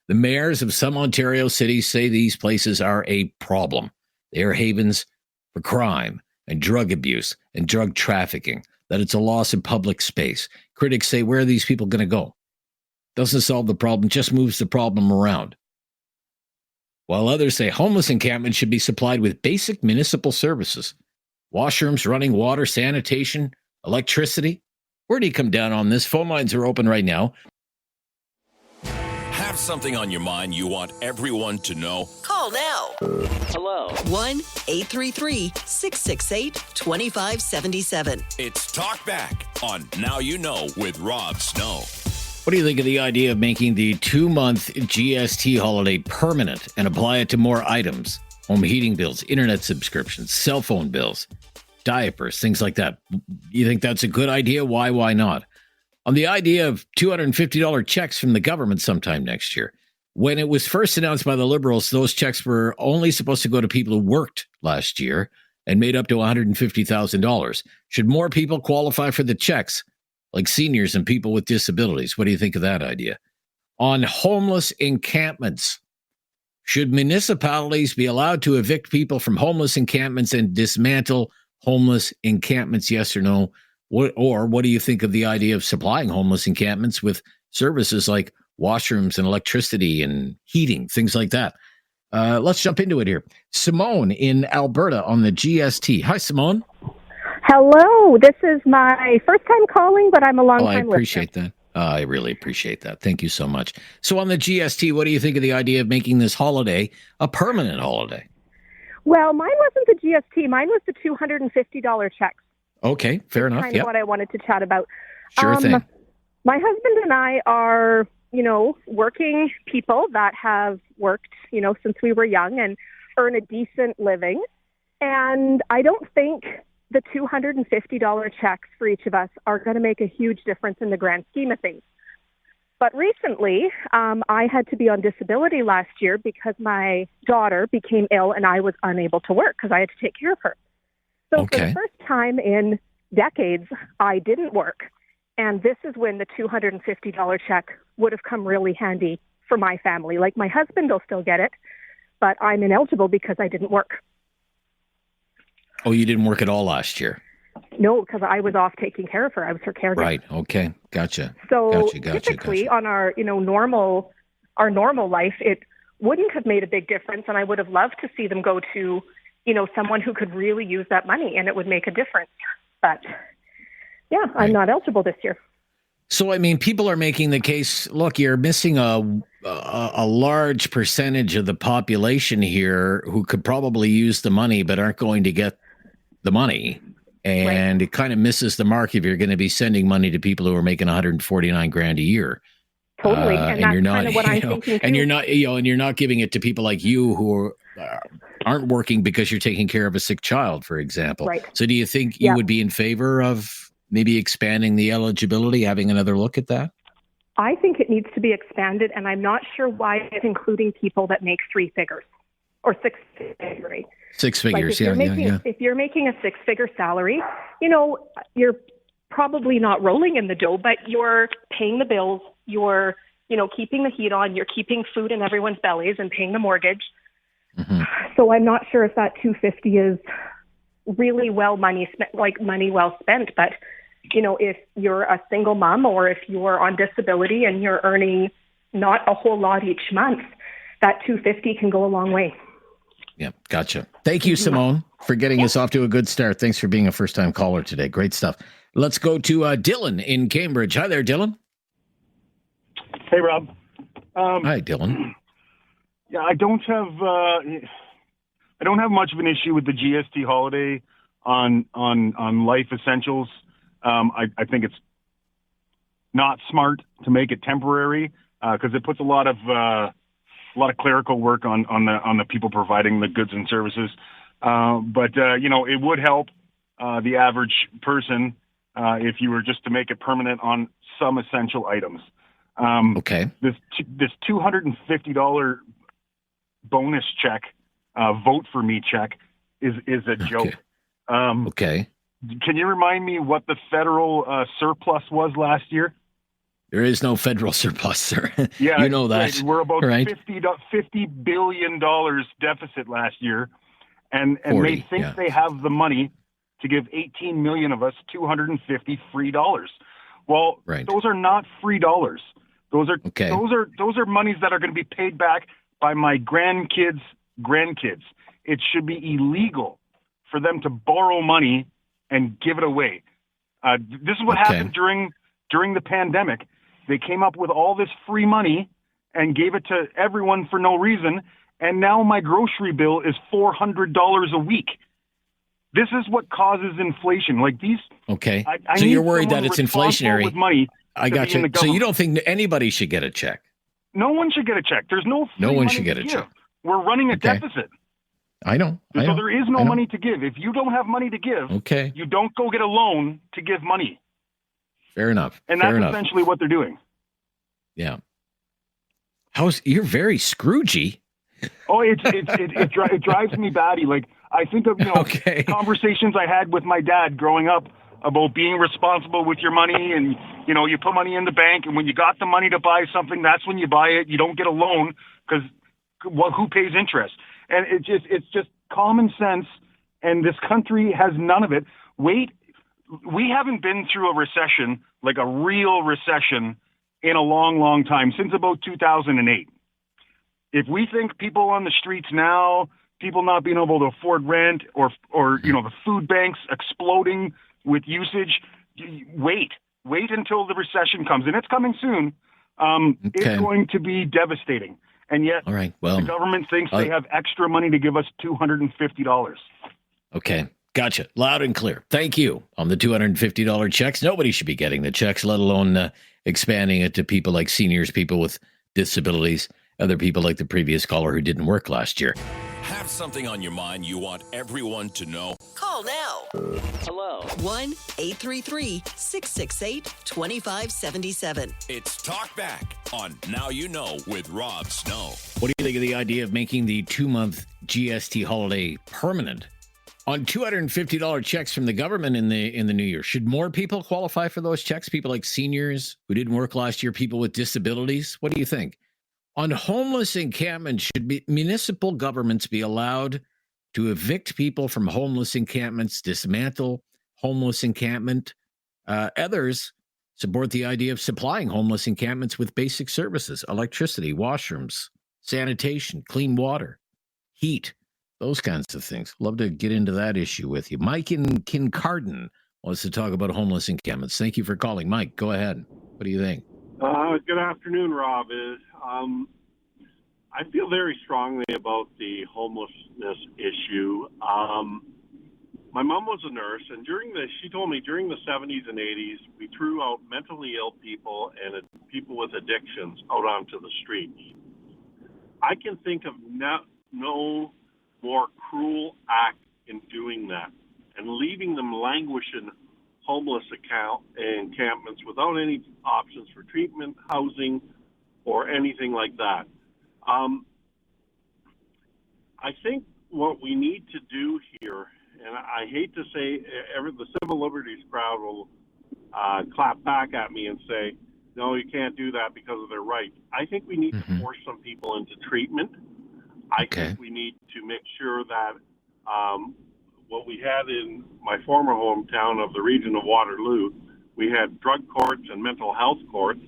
The mayors of some Ontario cities say these places are a problem. They are havens for crime and drug abuse and drug trafficking, that it's a loss of public space. Critics say, where are these people going to go? Doesn't solve the problem, just moves the problem around. While others say homeless encampments should be supplied with basic municipal services, washrooms, running water, sanitation, electricity. Where do you come down on this? Phone lines are open right now. Have something on your mind you want everyone to know? Call now. Hello. 1-833-668-2577. It's Talkback on Now You Know with Rob Snow. What do you think of the idea of making the 2-month GST holiday permanent and apply it to more items? Home heating bills, internet subscriptions, cell phone bills. diapers, things like that. You think that's a good idea? Why not? On the idea of $250 checks from the government sometime next year. When it was first announced by the Liberals, those checks were only supposed to go to people who worked last year and made up to $150,000. Should more people qualify for the checks, like seniors and people with disabilities? What do you think of that idea? On homeless encampments, should municipalities be allowed to evict people from homeless encampments and dismantle homeless encampments? Yes or no? What do you think of the idea of supplying homeless encampments with services like washrooms and electricity and heating, things like that? Let's jump into it here. Simone in Alberta on the GST. Hi, Simone. Hello. This is my first time calling, but I'm a long-time listener. I appreciate that. I really appreciate that. Thank you so much. So on the GST, what do you think of the idea of making this holiday a permanent holiday? Well, mine wasn't the GST. Mine was the $250 checks. Okay, fair enough. Kind of what I wanted to chat about. Sure thing. My husband and I are, working people that have worked, since we were young and earn a decent living. And I don't think the $250 checks for each of us are going to make a huge difference in the grand scheme of things. But recently, I had to be on disability last year because my daughter became ill and I was unable to work because I had to take care of her. So for the first time in decades, I didn't work. And this is when the $250 check would have come really handy for my family. Like my husband will still get it, but I'm ineligible because I didn't work. Oh, you didn't work at all last year? No, because I was off taking care of her. I was her caregiver. Right. Okay. Gotcha. So typically on our, normal life, it wouldn't have made a big difference. And I would have loved to see them go to, someone who could really use that money and it would make a difference. But yeah, I'm not eligible this year. So, I mean, people are making the case, look, you're missing a large percentage of the population here who could probably use the money but aren't going to get the money. And it kind of misses the mark if you're going to be sending money to people who are making $149,000 a year. Totally. And that's kind of what I'm thinking too. And you're not giving it to people like you who aren't working because you're taking care of a sick child, for example. Right. So do you think you would be in favor of maybe expanding the eligibility, having another look at that? I think it needs to be expanded, and I'm not sure why it's including people that make three figures or six figures. Six figures, like if you're making a six-figure salary, you're probably not rolling in the dough, but you're paying the bills, you're, keeping the heat on, you're keeping food in everyone's bellies and paying the mortgage. Mm-hmm. So I'm not sure if that $250 is really money well spent, but if you're a single mom or if you're on disability and you're earning not a whole lot each month, that $250 can go a long way. Yeah, gotcha. Thank you, Simone, for getting us off to a good start. Thanks for being a first-time caller today. Great stuff. Let's go to Dylan in Cambridge. Hi there, Dylan. Hey, Rob. Hi, Dylan. Yeah, I don't have much of an issue with the GST holiday on life essentials. I think it's not smart to make it temporary because it puts a lot of clerical work on the people providing the goods and services. But it would help the average person if you were just to make it permanent on some essential items. This $250 bonus check, vote for me check, is a joke. Can you remind me what the federal surplus was last year? There is no federal surplus, sir. Yeah, you know that. Right. We're about right? $50 billion deficit last year, and they think they have the money to give 18 million of us $250 free dollars. Well, those are not free dollars. Those are monies that are going to be paid back by my grandkids' grandkids. It should be illegal for them to borrow money and give it away. This is what happened during the pandemic. They came up with all this free money and gave it to everyone for no reason, and now my grocery bill is $400 a week. This is what causes inflation. Like these. Okay. So you're worried that it's inflationary. With money I got you. So you don't think anybody should get a check? No one should get a check. There's no free one money should get to a give. check. We're running a deficit. I know. So there is no money to give. If you don't have money to give, you don't go get a loan to give money. Fair enough. And that's essentially what they're doing. Yeah. You're very Scroogey. Oh, it drives me batty. Like, I think of, conversations I had with my dad growing up about being responsible with your money, and, you put money in the bank, and when you got the money to buy something, that's when you buy it. You don't get a loan because who pays interest? And it's just common sense, and this country has none of it. We haven't been through a recession, like a real recession, in a long, long time, since about 2008. If we think people on the streets now, people not being able to afford rent, or the food banks exploding with usage, wait until the recession comes, and it's coming soon. It's going to be devastating. And yet, all right, well, the government thinks they have extra money to give us $250. Okay, gotcha. Loud and clear. Thank you. On the $250 checks, nobody should be getting the checks, let alone expanding it to people like seniors, people with disabilities, other people like the previous caller who didn't work last year. Have something on your mind you want everyone to know? Call now. Hello. 1-833-668-2577. It's Talkback on Now You Know with Rob Snow. What do you think of the idea of making the 2-month GST holiday permanent on $250 checks from the government in the new year? Should more people qualify for those checks? People like seniors who didn't work last year, people with disabilities? What do you think? On homeless encampments, should municipal governments be allowed to evict people from homeless encampments, dismantle homeless encampment? Others support the idea of supplying homeless encampments with basic services, electricity, washrooms, sanitation, clean water, heat, those kinds of things. Love to get into that issue with you. Mike in Kincardine wants to talk about homeless encampments. Thank you for calling. Mike, go ahead. What do you think? Good afternoon, Rob. I feel very strongly about the homelessness issue. My mom was a nurse, and she told me during the 70s and 80s, we threw out mentally ill people and people with addictions out onto the streets. I can think of no more cruel act in doing that and leaving them languish in homeless encampments without any options for treatment, housing, or anything like that. I think what we need to do here, and I hate to say the civil liberties crowd will clap back at me and say, no, you can't do that because of their rights. I think we need to force some people into treatment. I think we need to make sure that what we had in my former hometown of the region of Waterloo, we had drug courts and mental health courts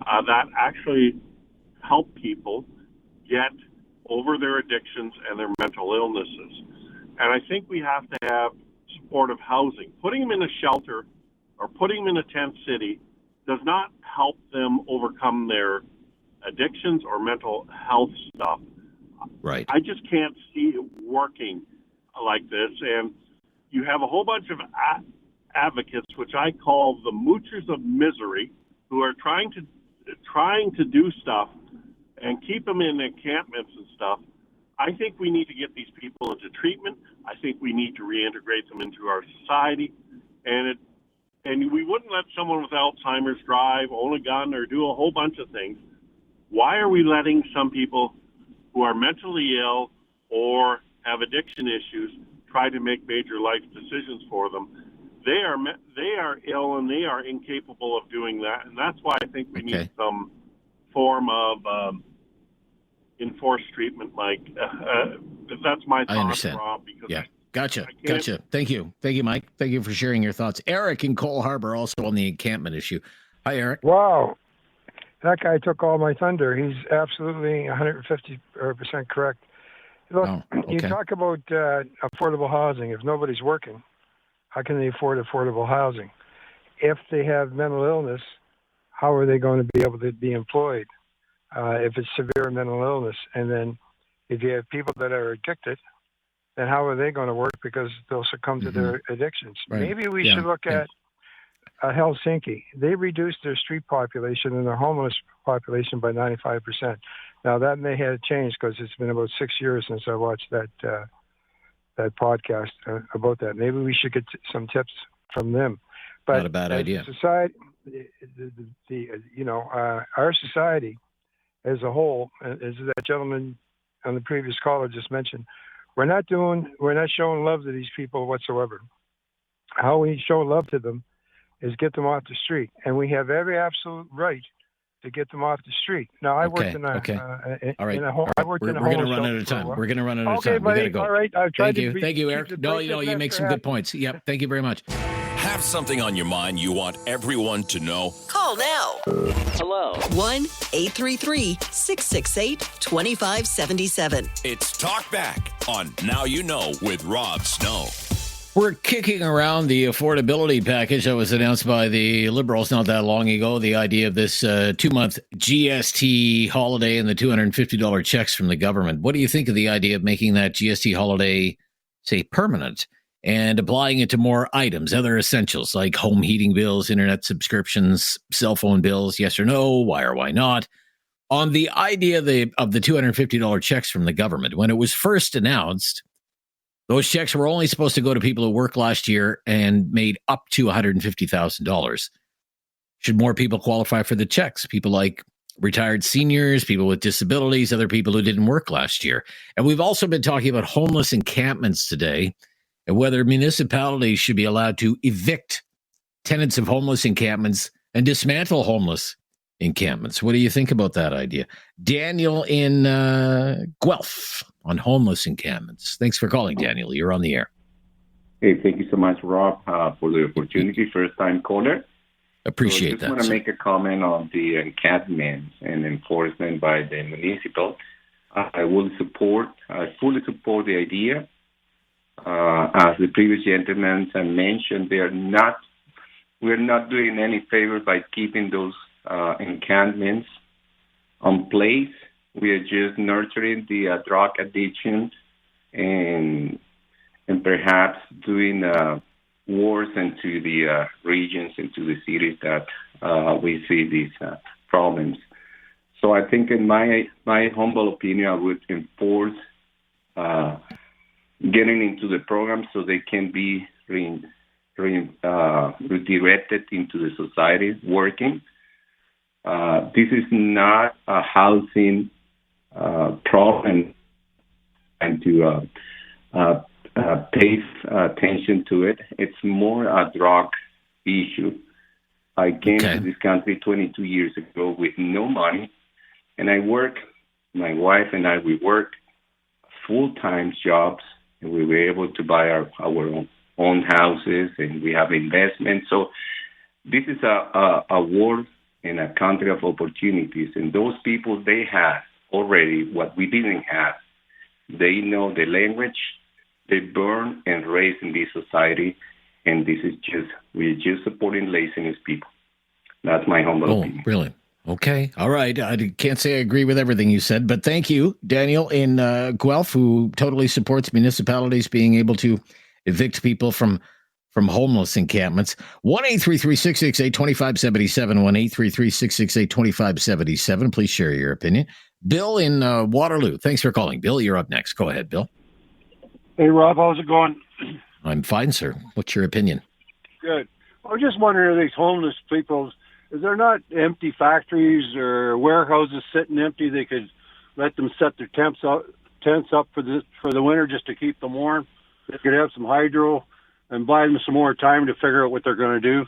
that actually help people get over their addictions and their mental illnesses. And I think we have to have supportive housing. Putting them in a shelter or putting them in a tent city does not help them overcome their addictions or mental health stuff. Right. I just can't see it working like this. And you have a whole bunch of advocates, which I call the moochers of misery, who are trying to do stuff and keep them in encampments and stuff. I think we need to get these people into treatment. I think we need to reintegrate them into our society. And we wouldn't let someone with Alzheimer's drive, own a gun, or do a whole bunch of things. Why are we letting some people who are mentally ill or have addiction issues try to make major life decisions for them? They are ill and they are incapable of doing that. And that's why I think we need some form of enforced treatment, Mike. That's my thought, I understand. Rob. Because yeah, gotcha. Thank you, Mike. Thank you for sharing your thoughts. Eric in Cole Harbour, also on the encampment issue. Hi, Eric. Wow, that guy took all my thunder. He's absolutely 150% correct. Look, you talk about affordable housing. If nobody's working, how can they afford affordable housing? If they have mental illness, how are they going to be able to be employed? If it's severe mental illness, and then if you have people that are addicted, then how are they going to work because they'll succumb to their addictions? Right. Maybe we should look at Helsinki. They reduced their street population and their homeless population by 95%. Now that may have changed because it's been about 6 years since I watched that that podcast about that. Maybe we should get some tips from them. But not a bad idea. Society, our society as a whole, as that gentleman on the previous caller just mentioned, we're not showing love to these people whatsoever. How we show love to them is get them off the street, and we have every absolute right to get them off the street. Now, I worked in a all right. We're going to run out of time. We're going to run out of time. Buddy. We got to go. All right. I've tried Thank you, Eric. No, you make some good points. Yep. Thank you very much. Have something on your mind you want everyone to know? Call now. Hello. 1-833-668-2577. It's Talkback on Now You Know with Rob Snow. We're kicking around the affordability package that was announced by the Liberals not that long ago. The idea of this 2-month GST holiday and the $250 checks from the government. What do you think of the idea of making that GST holiday, say, permanent and applying it to more items, other essentials like home heating bills, internet subscriptions, cell phone bills? Yes or no? Why or why not? On the idea of the $250 checks from the government, when it was first announced, those checks were only supposed to go to people who worked last year and made up to $150,000. Should more people qualify for the checks? People like retired seniors, people with disabilities, other people who didn't work last year. And we've also been talking about homeless encampments today and whether municipalities should be allowed to evict tenants of homeless encampments and dismantle homeless encampments. What do you think about that idea? Daniel in Guelph on homeless encampments. Thanks for calling, Daniel. You're on the air. Hey, thank you so much, Rob, for the opportunity. First-time caller. Appreciate that. I just want to make a comment on the encampments and enforcement by the municipal. I fully support the idea. As the previous gentleman mentioned, we're not doing any favor by keeping those encampments on place. We are just nurturing the drug addiction and perhaps doing wars into the regions, into the cities that we see these problems. So I think, in my humble opinion, I would enforce getting into the program so they can be redirected into the society working. This is not a housing problem, and to pay attention to it. It's more a drug issue. I came to this country 22 years ago with no money, and my wife and I, we worked full-time jobs, and we were able to buy our own houses, and we have investments. So this is a world and a country of opportunities, and those people, they have already what we didn't have. They know the language, they born and raised in this society, and we're just supporting laziness people. That's my humble opinion. Oh, really? Okay. All right. I can't say I agree with everything you said, but thank you, Daniel in Guelph, who totally supports municipalities being able to evict people from homeless encampments. 1-833-668-2577, 1-833-668-2577. Please share your opinion. Bill in Waterloo. Thanks for calling. Bill, you're up next. Go ahead, Bill. Hey, Rob, how's it going? I'm fine, sir. What's your opinion? Good. I was just wondering, these homeless people, is there not empty factories or warehouses sitting empty? They could let them set their tents up for the winter just to keep them warm. They could have some hydro and buy them some more time to figure out what they're going to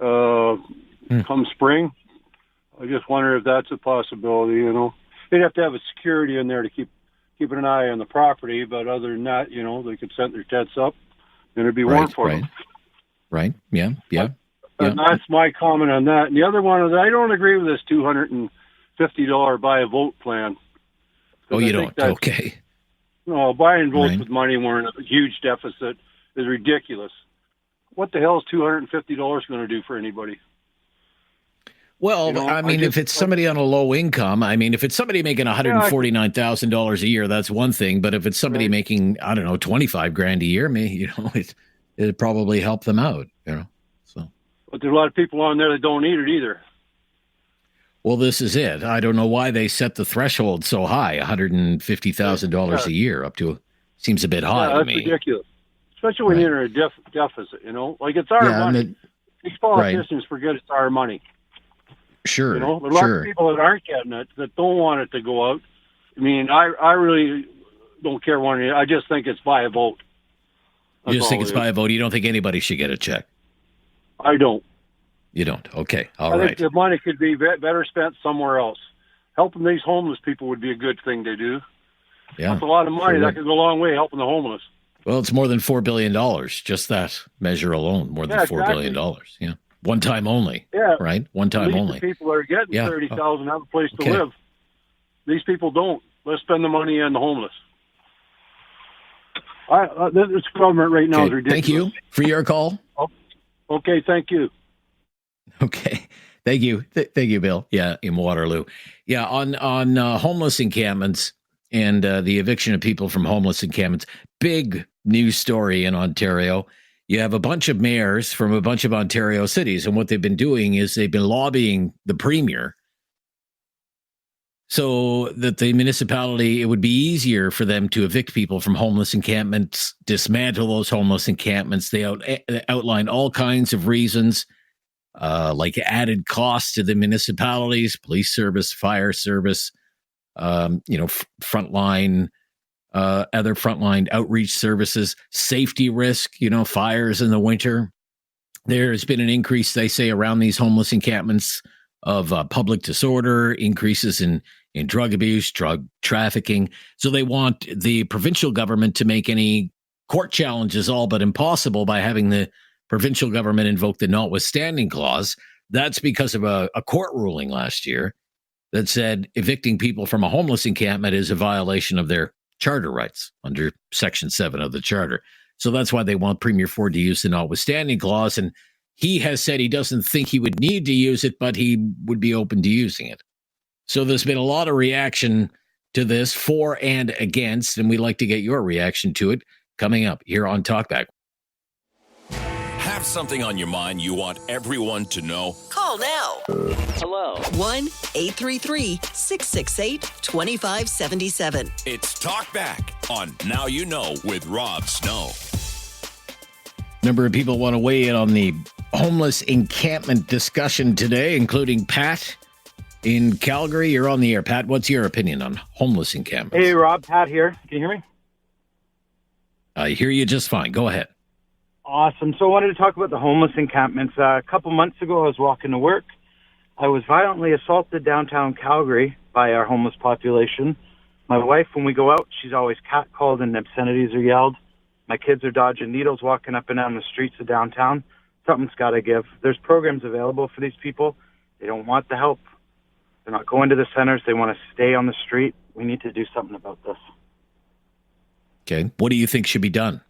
do come spring. I just wonder if that's a possibility. You know, they'd have to have a security in there to keep an eye on the property, but other than that, you know, they could set their tents up and it'd be warm for them. Right. Yeah. And that's my comment on that. And the other one is, I don't agree with this $250 buy a vote plan. Oh, you don't? Okay. No, buying votes with money when we're in a huge deficit is ridiculous. What the hell is $250 going to do for anybody? Well, you know, I mean, if it's somebody on a low income, I mean, if it's somebody making $149,000 a year, that's one thing. But if it's somebody making, I don't know, $25,000 a year, it'd probably help them out, you know. So, but there's a lot of people on there that don't need it either. Well, this is it. I don't know why they set the threshold so high, $150,000 a year, up to Seems a bit high to that's me. ridiculous. Especially when you're in a deficit, like it's our money. These politicians forget it's our money. Sure, There are a lot of people that aren't getting it, that don't want it to go out. I mean, I really don't care one. I just think it's by a vote. You just think it's by a vote? You don't think anybody should get a check? I don't. You don't? Okay, all I right. think the money could be better spent somewhere else. Helping these homeless people would be a good thing to do. Yeah, that's a lot of money. Sure that could go a long way helping the homeless. Well, it's more than $4 billion, just that measure alone, more than $4 billion. Yeah. One time only. Yeah. Right? One time only. The people are getting $30,000 have a place to live. These people don't. Let's spend the money on the homeless. This government right now is ridiculous. Thank you for your call. Okay, thank you. Okay. Thank you. Thank you, Bill. Yeah, in Waterloo. Yeah, on homeless encampments and the eviction of people from homeless encampments, big news story in Ontario. You have a bunch of mayors from a bunch of Ontario cities, and what they've been doing is they've been lobbying the premier so that the municipality, it would be easier for them to evict people from homeless encampments, dismantle those homeless encampments. They outline all kinds of reasons, like added costs to the municipalities, police service, fire service, frontline, other frontline outreach services, safety risk, fires in the winter. There's been an increase, they say, around these homeless encampments of public disorder, increases in drug abuse, drug trafficking. So they want the provincial government to make any court challenges all but impossible by having the provincial government invoke the notwithstanding clause. That's because of a court ruling last year that said evicting people from a homeless encampment is a violation of their charter rights under Section 7 of the Charter. So that's why they want Premier Ford to use the notwithstanding clause. And he has said he doesn't think he would need to use it, but he would be open to using it. So there's been a lot of reaction to this, for and against, and we'd like to get your reaction to it coming up here on Talkback. Have something on your mind you want everyone to know? Call now. Hello. 1-833-668-2577. It's Talkback on Now You Know with Rob Snow. A number of people want to weigh in on the homeless encampment discussion today, including Pat in Calgary. You're on the air. Pat, what's your opinion on homeless encampments? Hey, Rob, Pat here. Can you hear me? I hear you just fine. Go ahead. Awesome. So I wanted to talk about the homeless encampments. A couple months ago, I was walking to work. I was violently assaulted downtown Calgary by our homeless population. My wife, when we go out, she's always catcalled and obscenities are yelled. My kids are dodging needles walking up and down the streets of downtown. Something's got to give. There's programs available for these people. They don't want the help. They're not going to the centers. They want to stay on the street. We need to do something about this. Okay. What do you think should be done?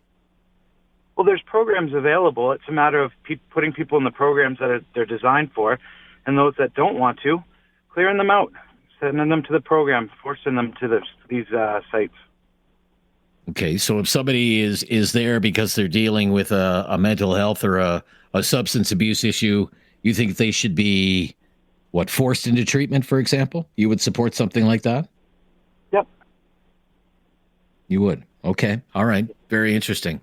Well, there's programs available. It's a matter of putting people in the programs that they're designed for, and those that don't want to, clearing them out, sending them to the program, forcing them to these sites. Okay, so if somebody is there because they're dealing with a mental health or a substance abuse issue, you think they should be, forced into treatment, for example? You would support something like that? Yep. You would? Okay, all right. Very interesting.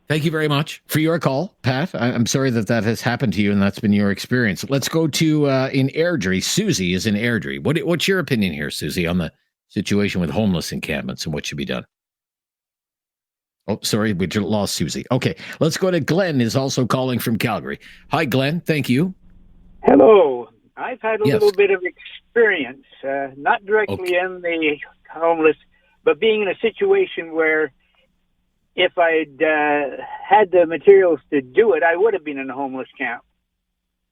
Thank you very much for your call, Pat. I'm sorry that has happened to you and that's been your experience. Let's go to in Airdrie. Susie is in Airdrie. What's your opinion here, Susie, on the situation with homeless encampments and what should be done? Oh, sorry, we lost Susie. Okay, let's go to Glenn, is also calling from Calgary. Hi, Glenn. Thank you. Hello. I've had a little bit of experience, not directly in the homeless, but being in a situation where if I'd had the materials to do it, I would have been in a homeless camp.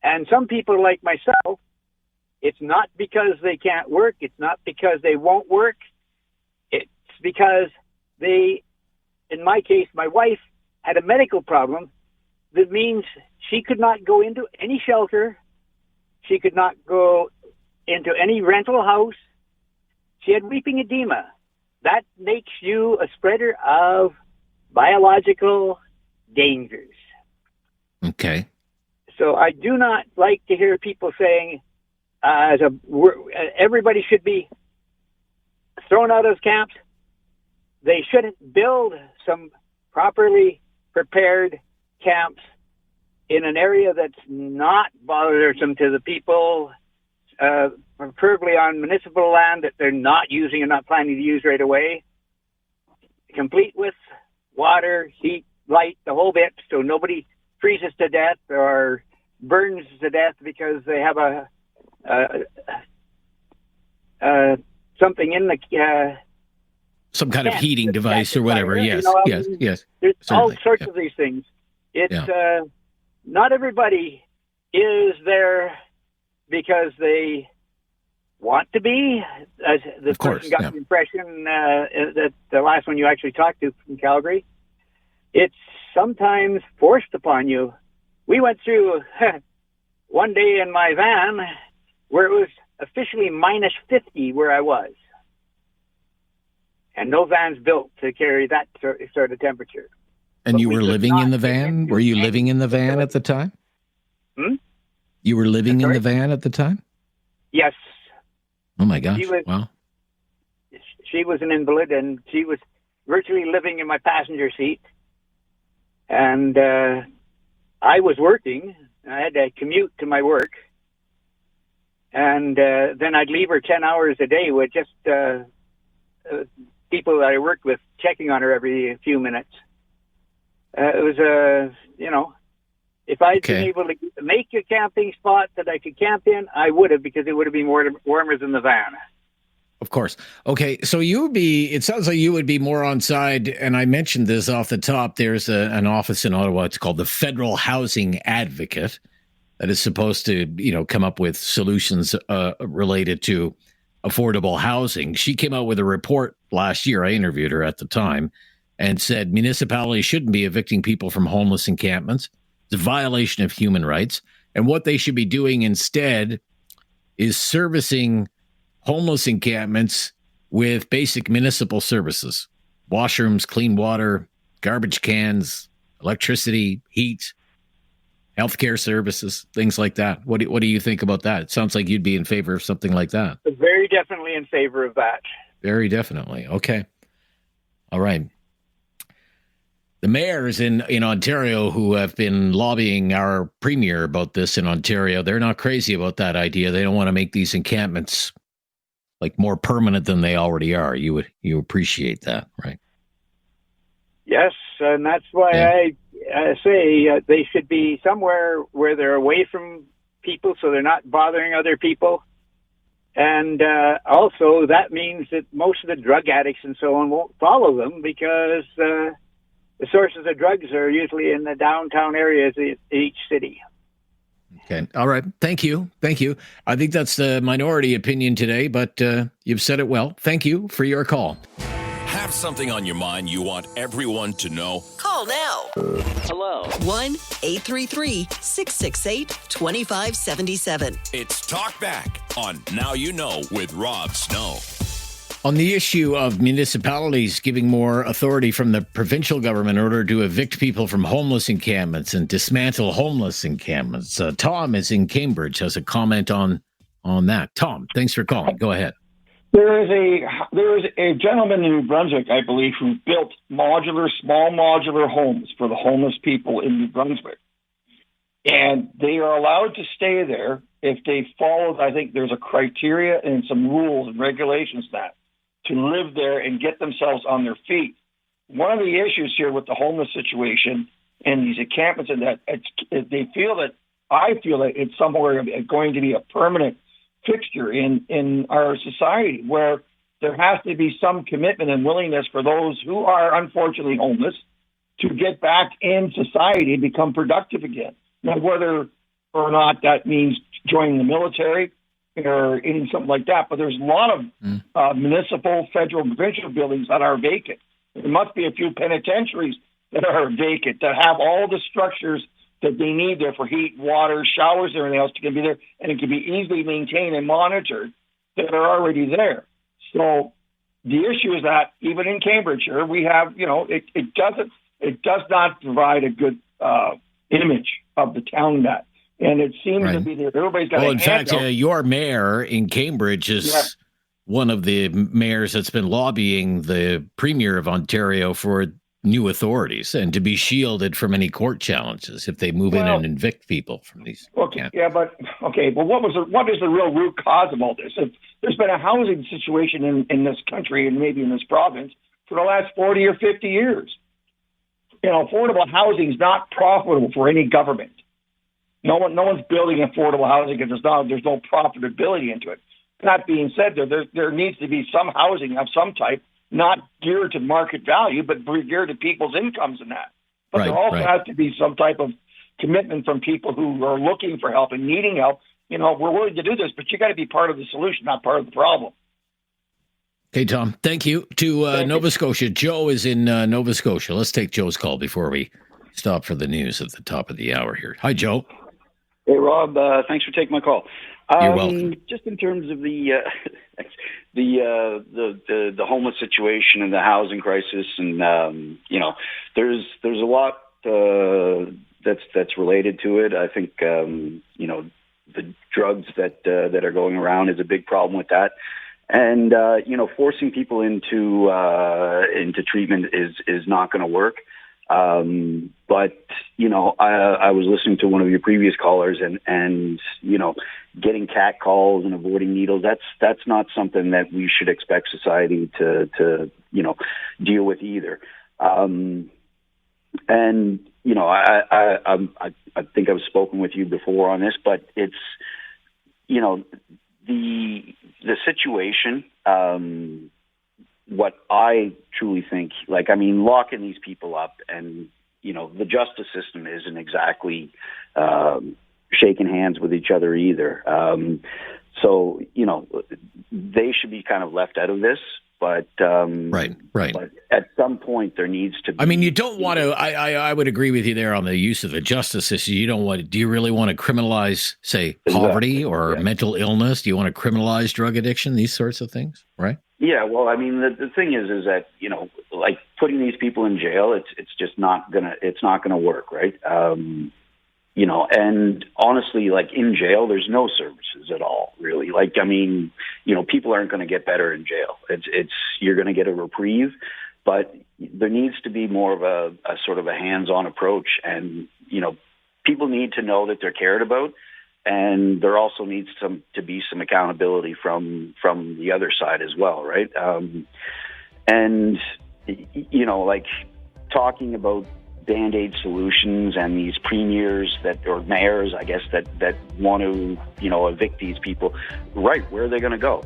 And some people like myself, it's not because they can't work. It's not because they won't work. It's because in my case, my wife had a medical problem that means she could not go into any shelter. She could not go into any rental house. She had weeping edema. That makes you a spreader of biological dangers. Okay. So I do not like to hear people saying everybody should be thrown out of camps. they shouldn't build some properly prepared camps in an area that's not bothersome to the people, preferably on municipal land that they're not using and not planning to use right away, complete with water, heat, light, the whole bit, so nobody freezes to death or burns to death because they have something in the some kind of heating device or whatever. Yes, yes. There's Certainly. all sorts of these things. It's not everybody is there because they want to be. This person got the impression that the last one you actually talked to from Calgary. It's sometimes forced upon you. We went through one day in my van where it was officially minus 50 where I was. And no van's built to carry that sort of temperature. And you were living in the van? Were you living in the van at the time? You were living in the van at the time? Yes. Oh, my gosh. Wow. She was an invalid, and she was virtually living in my passenger seat. And I was working. I had to commute to my work. And then I'd leave her 10 hours a day with just people that I worked with checking on her every few minutes. It was, if I'd been able to make a camping spot that I could camp in, I would have, because it would have been more warmer than the van. Of course. Okay, so it sounds like you would be more on side, and I mentioned this off the top, there's an office in Ottawa, it's called the Federal Housing Advocate, that is supposed to, come up with solutions related to affordable housing. She came out with a report last year, I interviewed her at the time, and said municipalities shouldn't be evicting people from homeless encampments. It's a violation of human rights. And what they should be doing instead is servicing homeless encampments with basic municipal services: washrooms, clean water, garbage cans, electricity, heat, healthcare services, things like that. What do you think about that? It sounds like you'd be in favor of something like that. Very definitely in favor of that. Very definitely. Okay. All right. The mayors in Ontario who have been lobbying our premier about this in Ontario, they're not crazy about that idea. They don't want to make these encampments like more permanent than they already are. You appreciate that, right? Yes, and that's why I say they should be somewhere where they're away from people, so they're not bothering other people. And also that means that most of the drug addicts and so on won't follow them, because the sources of drugs are usually in the downtown areas of each city. Okay. All right. Thank you. I think that's the minority opinion today, but you've said it well. Thank you for your call. Have something on your mind you want everyone to know? Call now. Hello. 1-833-668-2577. It's Talkback on Now You Know with Rob Snow. On the issue of municipalities giving more authority from the provincial government in order to evict people from homeless encampments and dismantle homeless encampments, Tom is in Cambridge, has a comment on that. Tom, thanks for calling. Go ahead. There is a gentleman in New Brunswick, I believe, who built small modular homes for the homeless people in New Brunswick. And they are allowed to stay there if they follow, I think there's a criteria and some rules and regulations to live there and get themselves on their feet. One of the issues here with the homeless situation and these encampments and that, I feel that it's somewhere going to be a permanent fixture in our society, where there has to be some commitment and willingness for those who are unfortunately homeless to get back in society and become productive again. Now, whether or not that means joining the military or anything, something like that, but there's a lot of municipal, federal, and provincial buildings that are vacant. There must be a few penitentiaries that are vacant, that have all the structures that they need there for heat, water, showers, and everything else can be there, and it can be easily maintained and monitored, that are already there. So the issue is that even in Cambridgeshire, we have, it does not provide a good image of the town that. And it seems to be that everybody's got in fact, your mayor in Cambridge is one of the mayors that's been lobbying the Premier of Ontario for new authorities and to be shielded from any court challenges if they move in and evict people from these. Okay, but what is the real root cause of all this? If there's been a housing situation in this country and maybe in this province for the last 40 or 50 years. Affordable housing is not profitable for any government. No one's building affordable housing because there's no profitability into it. That being said, there needs to be some housing of some type, not geared to market value, but geared to people's incomes and that. But there also has to be some type of commitment from people who are looking for help and needing help. We're willing to do this, but you got to be part of the solution, not part of the problem. Okay, Tom, thank you. To Nova Scotia. Joe is in Nova Scotia. Let's take Joe's call before we stop for the news at the top of the hour here. Hi, Joe. Hey, Rob. Thanks for taking my call. You're welcome. Just in terms of the homeless situation and the housing crisis, and there's a lot that's related to it. I think the drugs that are going around is a big problem with that, and forcing people into treatment is not going to work. But I was listening to one of your previous callers, and getting cat calls and avoiding needles, that's not something that we should expect society to deal with either. And I think I've spoken with you before on this, but it's the situation. What I truly think, locking these people up, and the justice system isn't exactly shaking hands with each other either. So they should be kind of left out of this. But right. But at some point, there needs to be. I mean, you don't want to. I would agree with you there on the use of the justice system. You don't want. Do you really want to criminalize, say, poverty or mental illness? Do you want to criminalize drug addiction? These sorts of things, right? Yeah. Well, I mean, the thing is that putting these people in jail, it's just not gonna work, right? And honestly, in jail, there's no services at all, really. People aren't going to get better in jail. You're going to get a reprieve, but there needs to be more of a sort of a hands-on approach. And, people need to know that they're cared about. And there also needs to be some accountability from the other side as well, right? Talking about Band-Aid solutions and these premiers or mayors, I guess, that want to, evict these people, right, where are they going to go?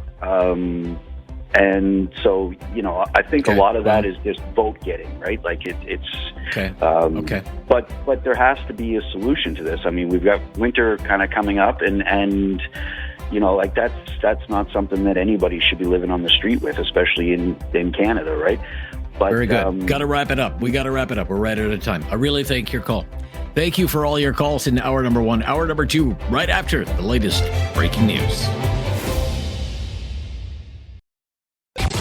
And so, I think a lot of that is just vote getting, right? But there has to be a solution to this. I mean, we've got winter kind of coming up, and that's not something that anybody should be living on the street with, especially in Canada, right? But, very good. Got to wrap it up. We got to wrap it up. We're right out of time. I really thank your call. Thank you for all your calls in hour number 1. Hour number 2, right after the latest breaking news.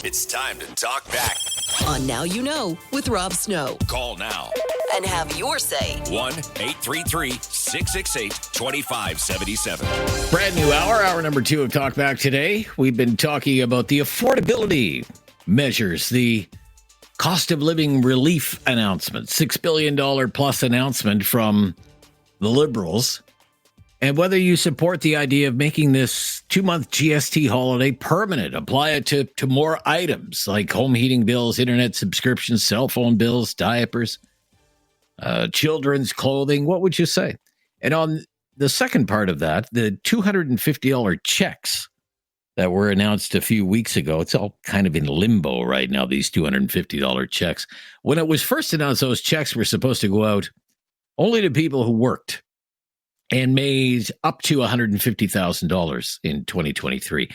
It's time to talk back on Now You Know with Rob Snow. Call now and have your say. 1-833-668-2577. Brand new hour number 2 of Talkback today. We've been talking about the affordability measures, the cost of living relief announcement, $6 billion plus announcement from the Liberals, and whether you support the idea of making this 2-month GST holiday permanent. Apply it to more items like home heating bills, internet subscriptions, cell phone bills, diapers, children's clothing. What would you say? And on the second part of that, the $250 checks that were announced a few weeks ago. It's all kind of in limbo right now, these $250 checks. When it was first announced, those checks were supposed to go out only to people who worked and made up to $150,000 in 2023.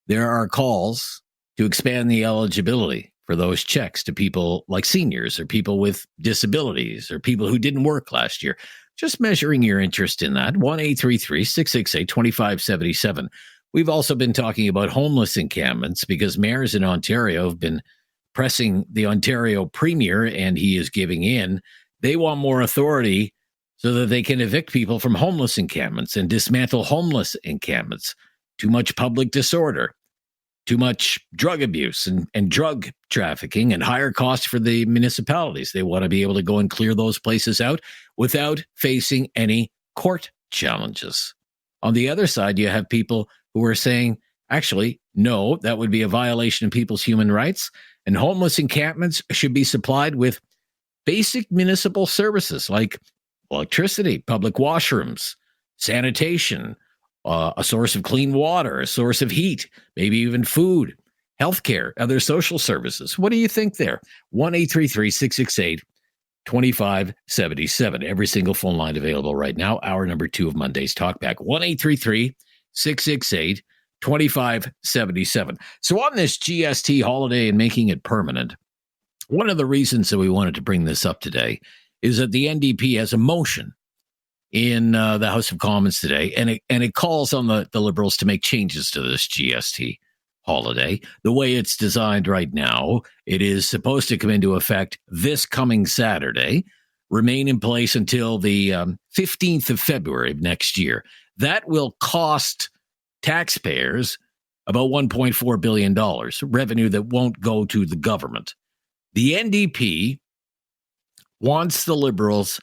There are calls to expand the eligibility for those checks to people like seniors or people with disabilities or people who didn't work last year. Just measuring your interest in that. 1-833-668-2577. We've also been talking about homeless encampments because mayors in Ontario have been pressing the Ontario Premier, and he is giving in. They want more authority so that they can evict people from homeless encampments and dismantle homeless encampments. Too much public disorder. too much drug abuse and drug trafficking and higher costs for the municipalities. They want to be able to go and clear those places out without facing any court challenges. On the other side, you have people who are saying, actually, no, that would be a violation of people's human rights, and homeless encampments should be supplied with basic municipal services like electricity, public washrooms, sanitation, a source of clean water, a source of heat, maybe even food, healthcare, other social services. What do you think there? 1-833-668-2577. Every single phone line available right now. Hour number 2 of Monday's Talkback. 1-833-668-2577. So on this GST holiday and making it permanent, one of the reasons that we wanted to bring this up today is that the NDP has a motion in the House of Commons today, and it calls on the Liberals to make changes to this GST holiday. The way it's designed right now, it is supposed to come into effect this coming Saturday, remain in place until the 15th of February of next year. That will cost taxpayers about $1.4 billion, revenue that won't go to the government. The NDP wants the Liberals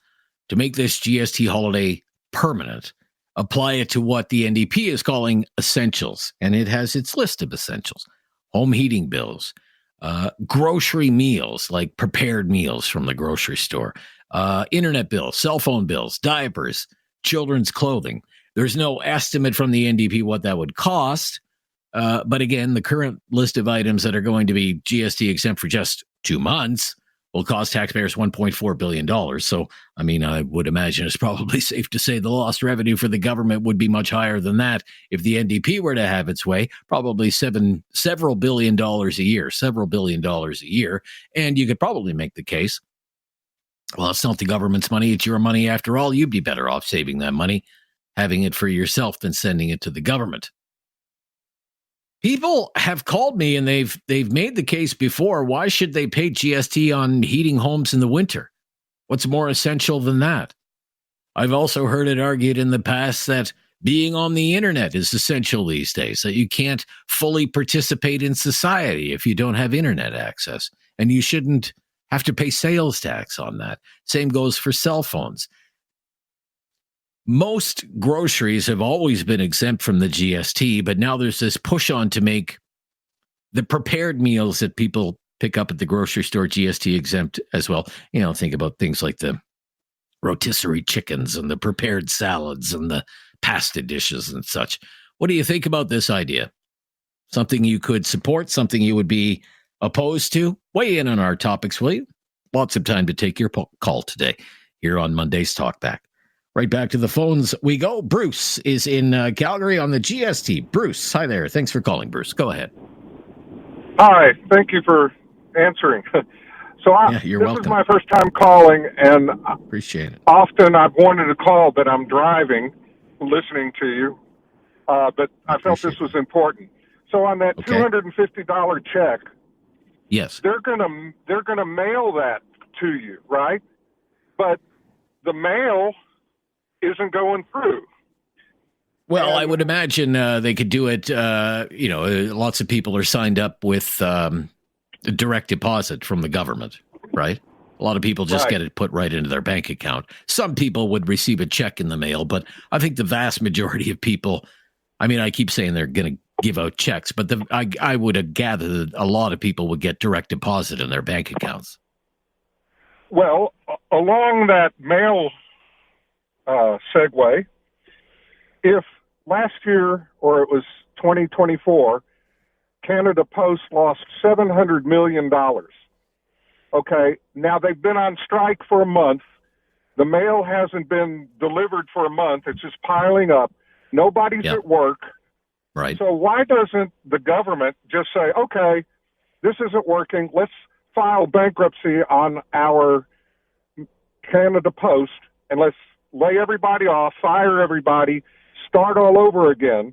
to make this GST holiday permanent, apply it to what the NDP is calling essentials, and it has its list of essentials: home heating bills, grocery meals, like prepared meals from the grocery store, internet bills, cell phone bills, diapers, children's clothing. There's no estimate from the NDP what that would cost, but again, the current list of items that are going to be GST exempt for just 2 months will cost taxpayers $1.4 billion. So, I mean, I would imagine it's probably safe to say the lost revenue for the government would be much higher than that if the NDP were to have its way, probably several billion dollars a year. And you could probably make the case, well, it's not the government's money, it's your money after all. You'd be better off saving that money, having it for yourself than sending it to the government. People have called me and they've made the case before. Why should they pay GST on heating homes in the winter? What's more essential than that? I've also heard it argued in the past that being on the internet is essential these days, that you can't fully participate in society if you don't have internet access, and you shouldn't have to pay sales tax on that. Same goes for cell phones. Most groceries have always been exempt from the GST, but now there's this push on to make the prepared meals that people pick up at the grocery store GST exempt as well. You know, think about things like the rotisserie chickens and the prepared salads and the pasta dishes and such. What do you think about this idea? Something you could support, something you would be opposed to? Weigh in on our topics, will you? Lots of time to take your call today here on Monday's Talkback. Right back to the phones we go. Bruce is in Calgary on the GST. Bruce, hi there. Thanks for calling, Bruce. Go ahead. Hi. Thank you for answering. You're this welcome. is my first time calling, and Appreciate it. often I've wanted to call, but I'm driving, listening to you. But I felt this was important. So on that $250 check, yes, they're gonna mail that to you, right? But the mail isn't going through. Well, I would imagine they could do it. Lots of people are signed up with direct deposit from the government, right? A lot of people just get it put right into their bank account. Some people would receive a check in the mail, but I think the vast majority of people, I mean, I keep saying they're going to give out checks, but I would gather that a lot of people would get direct deposit in their bank accounts. Well, along that mail segue, if last year, or it was 2024, Canada Post lost $700 million. Okay, now they've been on strike for a month. The mail hasn't been delivered for a month. It's just piling up. Nobody's at work. Right. So why doesn't the government just say, okay, this isn't working. Let's file bankruptcy on our Canada Post and let's lay everybody off, fire everybody, start all over again,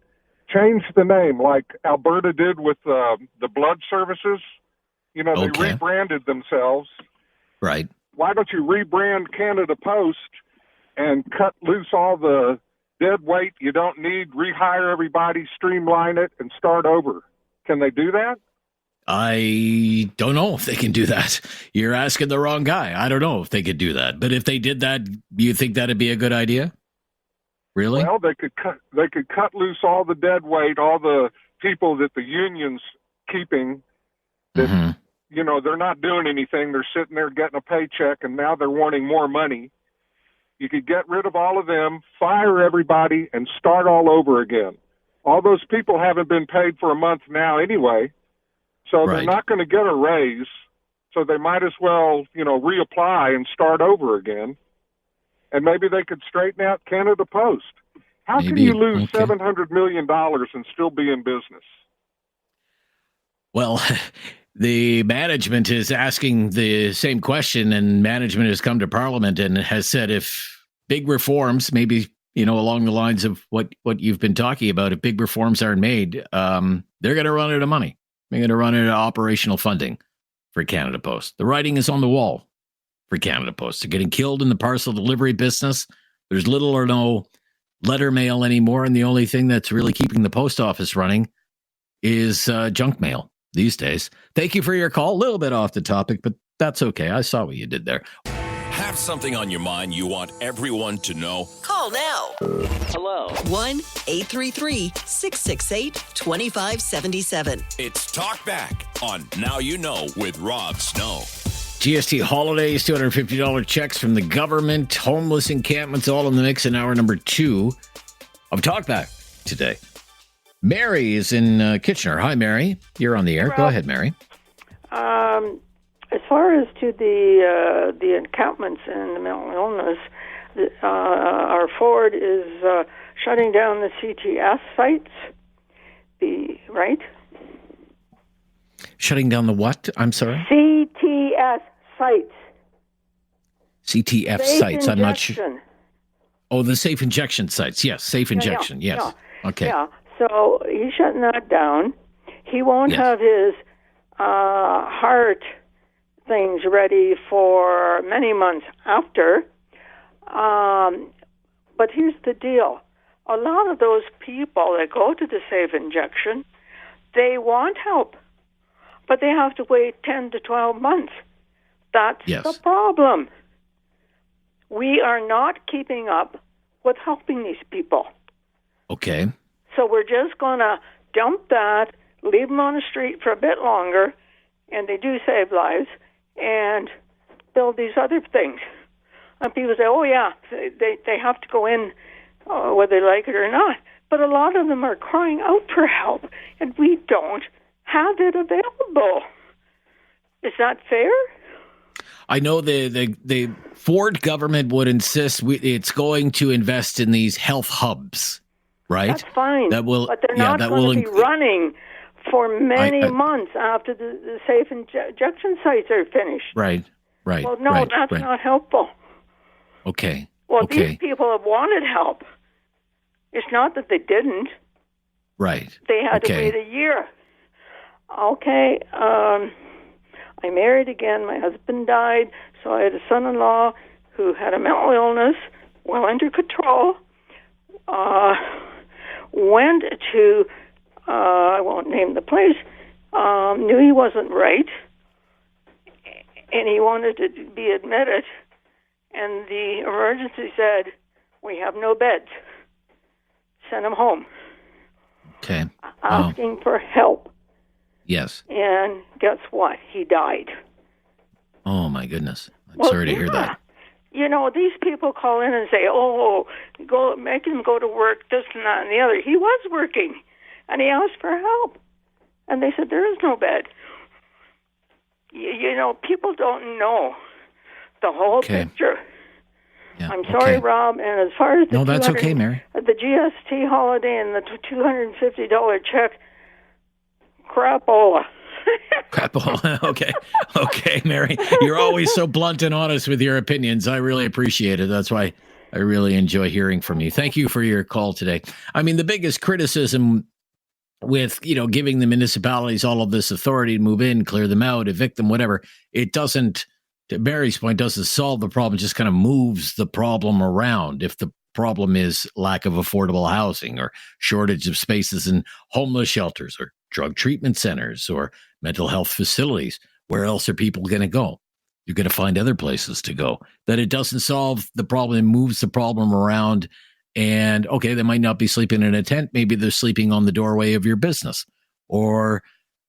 change the name like Alberta did with the blood services. You know, they rebranded themselves. Right. Why don't you rebrand Canada Post and cut loose all the dead weight you don't need, rehire everybody, streamline it, and start over? Can they do that? I don't know if they can do that. You're asking the wrong guy. I don't know if they could do that. But if they did that, you think that'd be a good idea? Really? Well, they could cut loose all the dead weight, all the people that the union's keeping. That they're not doing anything. They're sitting there getting a paycheck, and now they're wanting more money. You could get rid of all of them, fire everybody, and start all over again. All those people haven't been paid for a month now anyway. So they're not going to get a raise, so they might as well, reapply and start over again. And maybe they could straighten out Canada Post. How can you lose $700 million and still be in business? Well, the management is asking the same question, and management has come to Parliament and has said if big reforms, maybe, along the lines of what you've been talking about, if big reforms aren't made, they're going to run out of money. They're going to run out of operational funding for Canada Post. The writing is on the wall for Canada Post. They're getting killed in the parcel delivery business. There's little or no letter mail anymore, and the only thing that's really keeping the post office running is junk mail these days. Thank you for your call. A little bit off the topic, but that's okay. I saw what you did there. Have something on your mind you want everyone to know? Call now. Hello. 1-833-668-2577. It's Talkback on Now You Know with Rob Snow. GST holidays, $250 checks from the government, homeless encampments, all in the mix in hour number 2 of Talkback today. Mary is in Kitchener. Hi, Mary. You're on the air. Go ahead, Mary. As far as to the encampments and the mental illness, our Ford is shutting down the CTS sites. Right? Shutting down the what? I'm sorry? CTS sites. CTF safe sites. Injection. I'm not sure. Oh, the safe injection sites. Yes, safe injection. Yes. Yeah. Okay. Yeah. So he's shutting that down. He won't have his heart things ready for many months after. But here's the deal. A lot of those people that go to the safe injection, they want help, but they have to wait 10 to 12 months. That's the problem. We are not keeping up with helping these people. Okay. So we're just going to dump that, leave them on the street for a bit longer, and they do save lives, and build these other things. And people say, oh, yeah, they have to go in whether they like it or not. But a lot of them are crying out for help, and we don't have it available. Is that fair? I know the Ford government would insist it's going to invest in these health hubs, right? That's fine. That will, but they're not going to be running for many months after the safe injection sites are finished. Right. Well, no, that's not helpful. Okay. Well, these people have wanted help. It's not that they didn't. Right. They had to wait a year. Okay. I married again. My husband died, so I had a son-in-law who had a mental illness, well under control. Went to, I won't name the place, knew he wasn't right, and he wanted to be admitted. And the emergency said, we have no beds. Send him home. Okay. Asking for help. Yes. And guess what? He died. Oh, my goodness. I'm sorry to hear that. You know, these people call in and say, oh, go make him go to work, this and that and the other. He was working, and he asked for help. And they said, there is no bed. You know, people don't know the whole picture. Yeah. I'm sorry, Rob. And as far as the that's okay, Mary. The GST holiday and the $250 check, crapola. Crapola. Okay, Mary. You're always so blunt and honest with your opinions. I really appreciate it. That's why I really enjoy hearing from you. Thank you for your call today. I mean, the biggest criticism with, giving the municipalities all of this authority to move in, clear them out, evict them, whatever, it doesn't, to Barry's point, doesn't solve the problem, just kind of moves the problem around. If the problem is lack of affordable housing or shortage of spaces in homeless shelters or drug treatment centers or mental health facilities. Where else are people going to go? You're going to find other places to go. That it doesn't solve the problem, it moves the problem around. And okay, they might not be sleeping in a tent. Maybe they're sleeping on the doorway of your business, or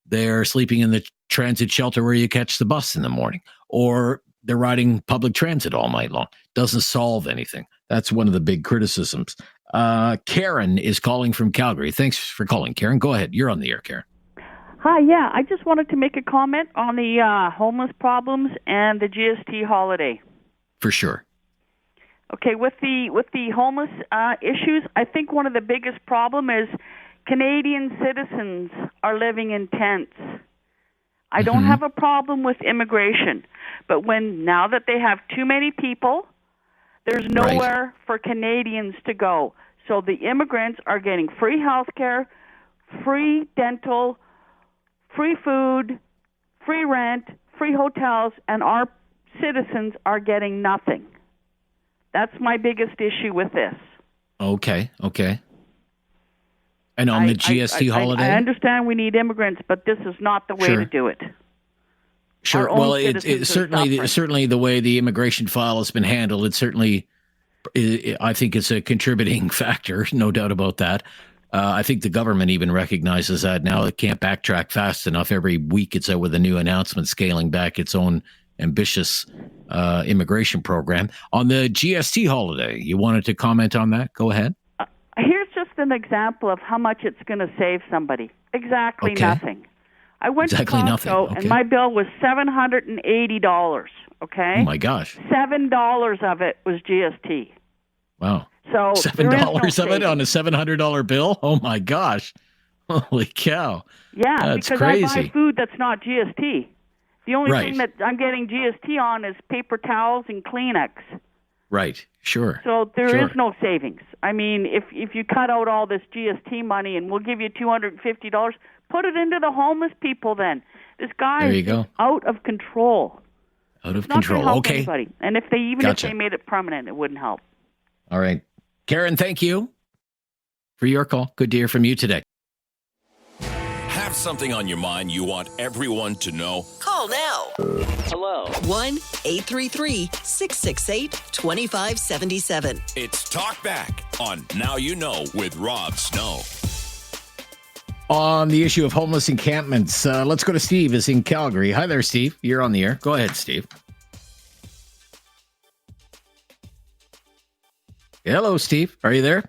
they're sleeping in the transit shelter where you catch the bus in the morning, or they're riding public transit all night long. Doesn't solve anything. That's one of the big criticisms. Karen is calling from Calgary. Thanks for calling, Karen. Go ahead. You're on the air, Karen. Hi, yeah. I just wanted to make a comment on the homeless problems and the GST holiday. For sure. Okay, with the homeless issues, I think one of the biggest problem is Canadian citizens are living in tents. I don't have a problem with immigration, but now that they have too many people, there's nowhere for Canadians to go. So the immigrants are getting free health care, free dental, free food, free rent, free hotels, and our citizens are getting nothing. That's my biggest issue with this. Okay. And on the GST holiday? I understand we need immigrants, but this is not the way to do it. Sure. Well, it's certainly the way the immigration file has been handled. It's certainly, I think it's a contributing factor, no doubt about that. I think the government even recognizes that now. It can't backtrack fast enough. Every week it's out with a new announcement scaling back its own ambitious immigration program. On the GST holiday, you wanted to comment on that? Go ahead. Here's just an example of how much it's going to save somebody. Exactly nothing. I went to Costco, and my bill was $780, okay? Oh, my gosh. $7 of it was GST. Wow. So $7 of it on a $700 bill? Oh, my gosh. Holy cow. Yeah, that's because crazy. I buy food that's not GST. The only thing that I'm getting GST on is paper towels and Kleenex. Right, sure. So there is no savings. I mean, if you cut out all this GST money and we'll give you $250, put it into the homeless people then. This guy is out of control. Out of It's not control. gonna help Okay. anybody. And if they made it permanent, it wouldn't help. All right. Karen, thank you for your call. Good to hear from you today. Have something on your mind you want everyone to know? Call now. Hello. 1-833-668-2577. It's Talkback on Now You Know with Rob Snow. On the issue of homeless encampments, let's go to Steve is in Calgary. Hi there, Steve. You're on the air. Go ahead, Steve. Hello, Steve. Are you there?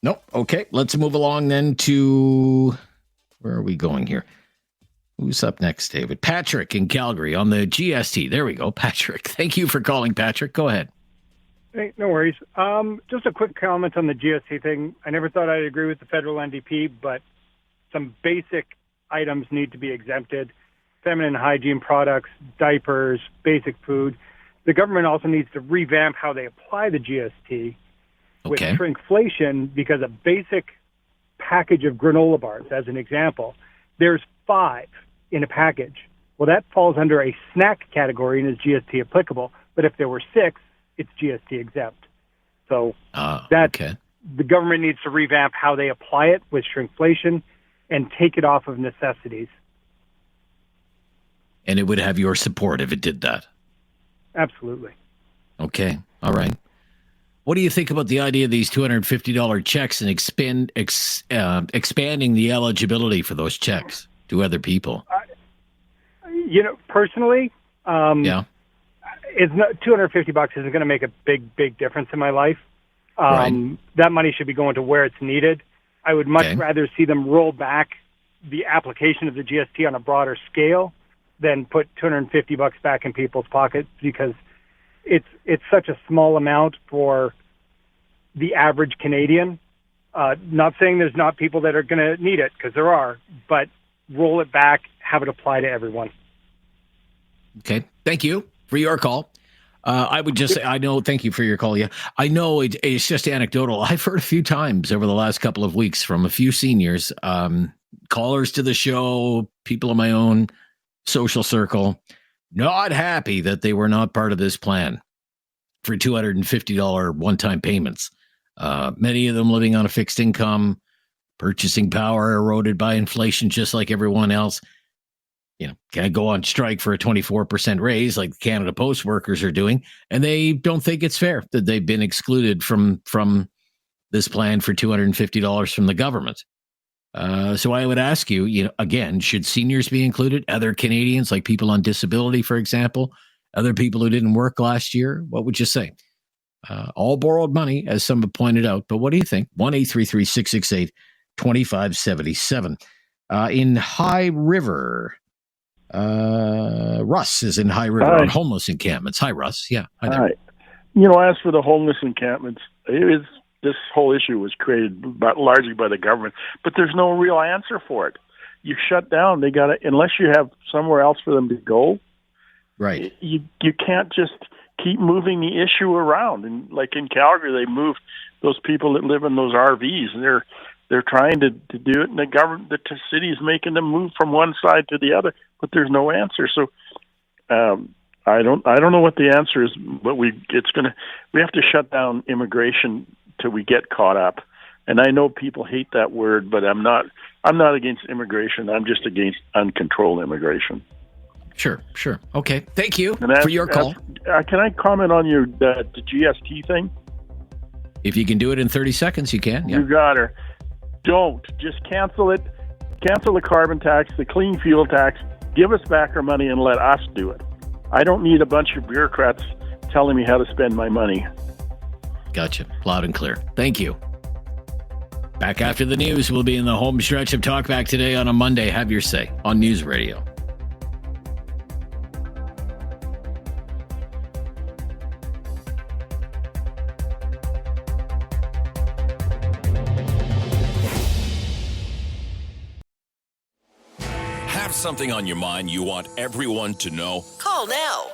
Nope. Okay. Let's move along then to, where are we going here? Who's up next, David? Patrick in Calgary on the GST. There we go. Patrick. Thank you for calling, Patrick. Go ahead. Hey, no worries. Just a quick comment on the GST thing. I never thought I'd agree with the federal NDP, but some basic items need to be exempted. Feminine hygiene products, diapers, basic food. The government also needs to revamp how they apply the GST with shrinkflation, because a basic package of granola bars, as an example, there's 5 in a package. Well, that falls under a snack category and is GST applicable. But if there were 6, it's GST exempt. So the government needs to revamp how they apply it with shrinkflation and take it off of necessities. And it would have your support if it did that. Absolutely. Okay. All right. What do you think about the idea of these $250 checks and expanding the eligibility for those checks to other people? Personally, it's not $250 isn't going to make a big difference in my life. That money should be going to where it's needed. I would much rather see them roll back the application of the GST on a broader scale than put $250 back in people's pockets, because it's such a small amount for the average Canadian. Not saying there's not people that are going to need it, because there are, but roll it back, have it apply to everyone. Okay. Thank you for your call. I would just say, thank you for your call. Yeah, I know it's just anecdotal. I've heard a few times over the last couple of weeks from a few seniors, callers to the show, people in my own social circle, not happy that they were not part of this plan for $250 one-time payments. Many of them living on a fixed income, purchasing power eroded by inflation just like everyone else. Can't go on strike for a 24% raise like the Canada Post workers are doing, and they don't think it's fair that they've been excluded from this plan for $250 from the government. So I would ask you, again, should seniors be included? Other Canadians, like people on disability, for example, other people who didn't work last year? What would you say? All borrowed money, as some have pointed out. But what do you think? 1-833-668-2577. In High River, Russ is in High River on homeless encampments. Hi, Russ. Yeah. Hi there. Hi. As for the homeless encampments, this whole issue was created largely by the government, but there's no real answer for it. You shut down. They got to, unless you have somewhere else for them to go. Right. You can't just keep moving the issue around. And like in Calgary, they moved those people that live in those RVs, and they're trying to do it, and the city is making them move from one side to the other, but there's no answer. So I don't know what the answer is, but we have to shut down immigration till we get caught up. And I know people hate that word, but I'm not against immigration. I'm just against uncontrolled immigration. Sure. Okay. Thank you for your call. Can I comment on the GST thing? If you can do it in 30 seconds, you can. Yeah. You got her. Don't. Just cancel it. Cancel the carbon tax, the clean fuel tax. Give us back our money and let us do it. I don't need a bunch of bureaucrats telling me how to spend my money. Gotcha. Loud and clear. Thank you. Back after the news, we'll be in the home stretch of Talkback today on a Monday. Have your say on News Radio. Something on your mind you want everyone to know? Call now.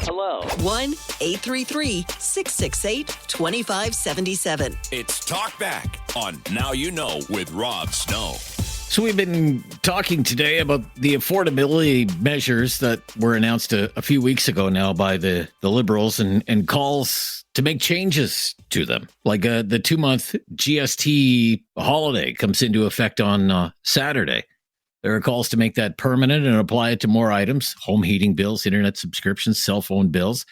Hello. 1-833-668-2577. It's Talkback on Now You Know with Rob Snow. So we've been talking today about the affordability measures that were announced a few weeks ago now by the Liberals and calls to make changes to them. Like the 2-month GST holiday comes into effect on Saturday. There are calls to make that permanent and apply it to more items: home heating bills, internet subscriptions, cell phone bills.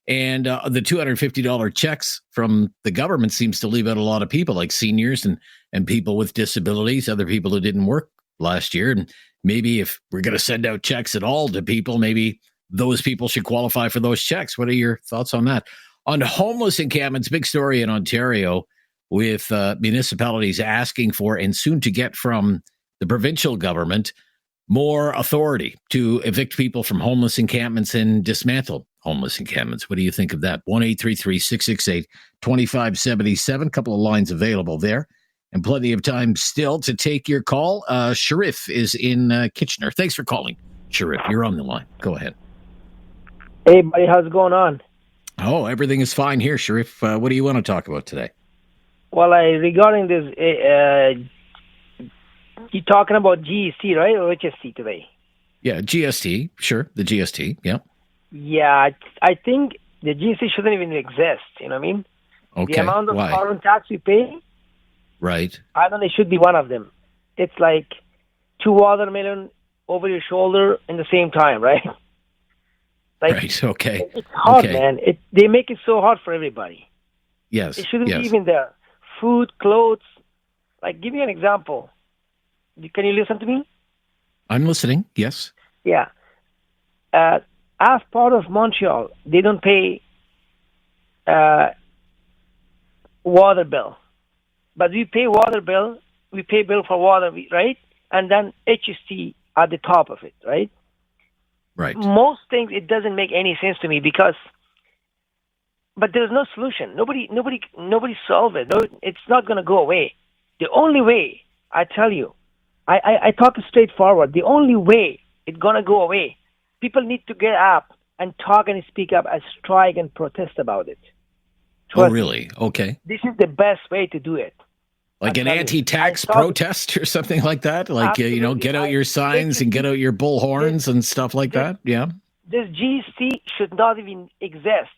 And the $250 checks from the government seems to leave out a lot of people, like seniors and people with disabilities, other people who didn't work last year. And maybe if we're going to send out checks at all to people, maybe those people should qualify for those checks. What are your thoughts on that? On homeless encampments, big story in Ontario with municipalities asking for and soon to get from the provincial government more authority to evict people from homeless encampments and dismantle homeless encampments. What do you think of that? 1-833-668-2577. Couple of lines available there and plenty of time still to take your call. Sharif is in Kitchener. Thanks for calling, Sharif. You're on the line. Go ahead. Hey, buddy. How's it going on? Oh, everything is fine here, Sharif. What do you want to talk about today? Well, regarding this... you're talking about GST, right? Or HST today? Yeah, GST. Sure, the GST. Yeah. Yeah, I think the GST shouldn't even exist. You know what I mean? Okay. The amount of Why? carbon tax we pay, Right. I don't know, it should be one of them. It's like 2 watermelon over your shoulder in the same time, right? Like, right. Okay. It's hard, okay. man. They make it so hard for everybody. Yes. It shouldn't yes. be even there. Food, clothes. Like, give me an example. Can you listen to me? I'm listening. Yes. Yeah. As part of Montreal, they don't pay water bill. But we pay water bill. We pay bill for water, right? And then HST at the top of it, right? Right. Most things, it doesn't make any sense to me because... But there's no solution. Nobody solve it. No, it's not going to go away. The only way, I tell you, I talk straightforward. The only way it's going to go away, people need to get up and talk and speak up and strike and protest about it. Oh, really? Okay. This is the best way to do it. Like an anti-tax protest or something like that? Like, get out your signs and get out your bullhorns and stuff like that? Yeah. This GST should not even exist.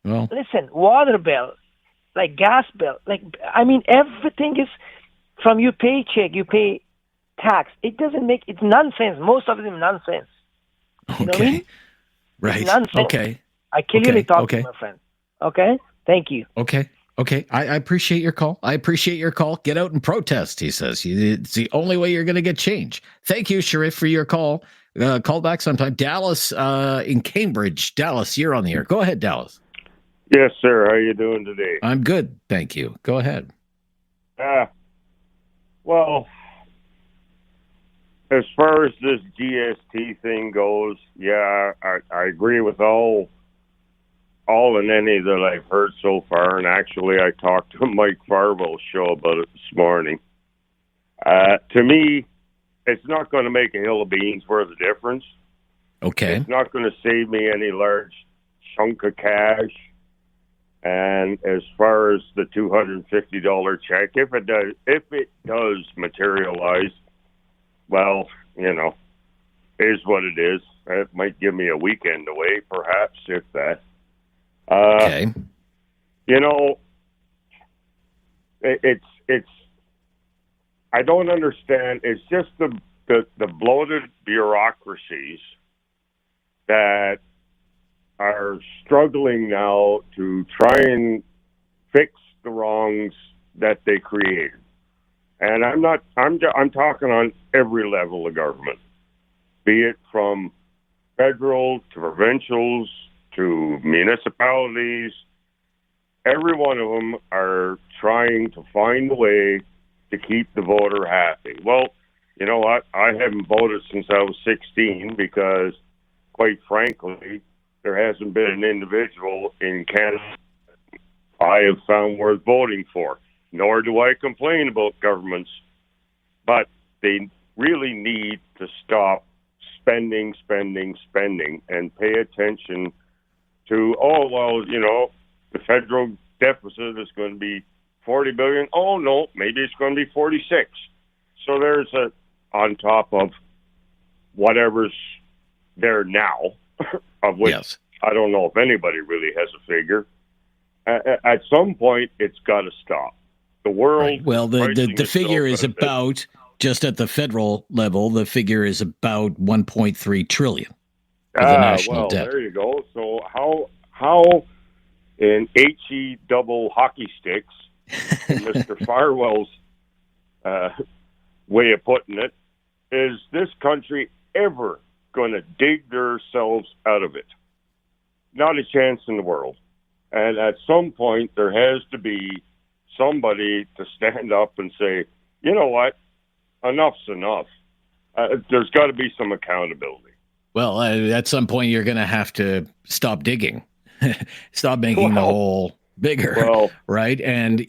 Well, listen, water bill, like gas bill, everything is from your paycheck, you pay tax. It doesn't make, it's nonsense. Most of it is nonsense. You know what I mean? Right. It's nonsense. Okay. I clearly talk to my friend. Okay? Thank you. Okay. I appreciate your call. Get out and protest, he says. It's the only way you're going to get change. Thank you, Sharif, for your call. Call back sometime. Dallas in Cambridge. Dallas, you're on the air. Go ahead, Dallas. Yes, sir. How you doing today? I'm good. Thank you. Go ahead. Well, as far as this GST thing goes, yeah, I agree with all and any that I've heard so far. And actually, I talked to Mike Farwell's show about it this morning. To me, it's not going to make a hill of beans worth of difference. Okay. It's not going to save me any large chunk of cash. And as far as the $250 check, if it does materialize, well, you know, is what it is. It might give me a weekend away, perhaps, if that. Okay. You know, it's. I don't understand. It's just the bloated bureaucracies that are struggling now to try and fix the wrongs that they created. And I'm talking on every level of government, be it from federal to provincials to municipalities. Every one of them are trying to find a way to keep the voter happy. Well, you know what? I haven't voted since I was 16 because, quite frankly, there hasn't been an individual in Canada I have found worth voting for. Nor do I complain about governments, but they really need to stop spending, and pay attention to, the federal deficit is going to be $40 billion. Oh, no, maybe it's going to be 46. So there's on top of whatever's there now, of which yes. I don't know if anybody really has a figure. At some point, it's got to stop. The world. Right. Well, the figure is about, just at the federal level, the figure is about $1.3 trillion for the national debt. There you go. So how in HE double hockey sticks, in Mr. Farwell's way of putting it, is this country ever going to dig themselves out of it? Not a chance in the world. And at some point, there has to be somebody to stand up and say, you know what, enough's enough. There's got to be some accountability. Well, at some point, you're going to have to stop digging, stop making the hole bigger, right? And,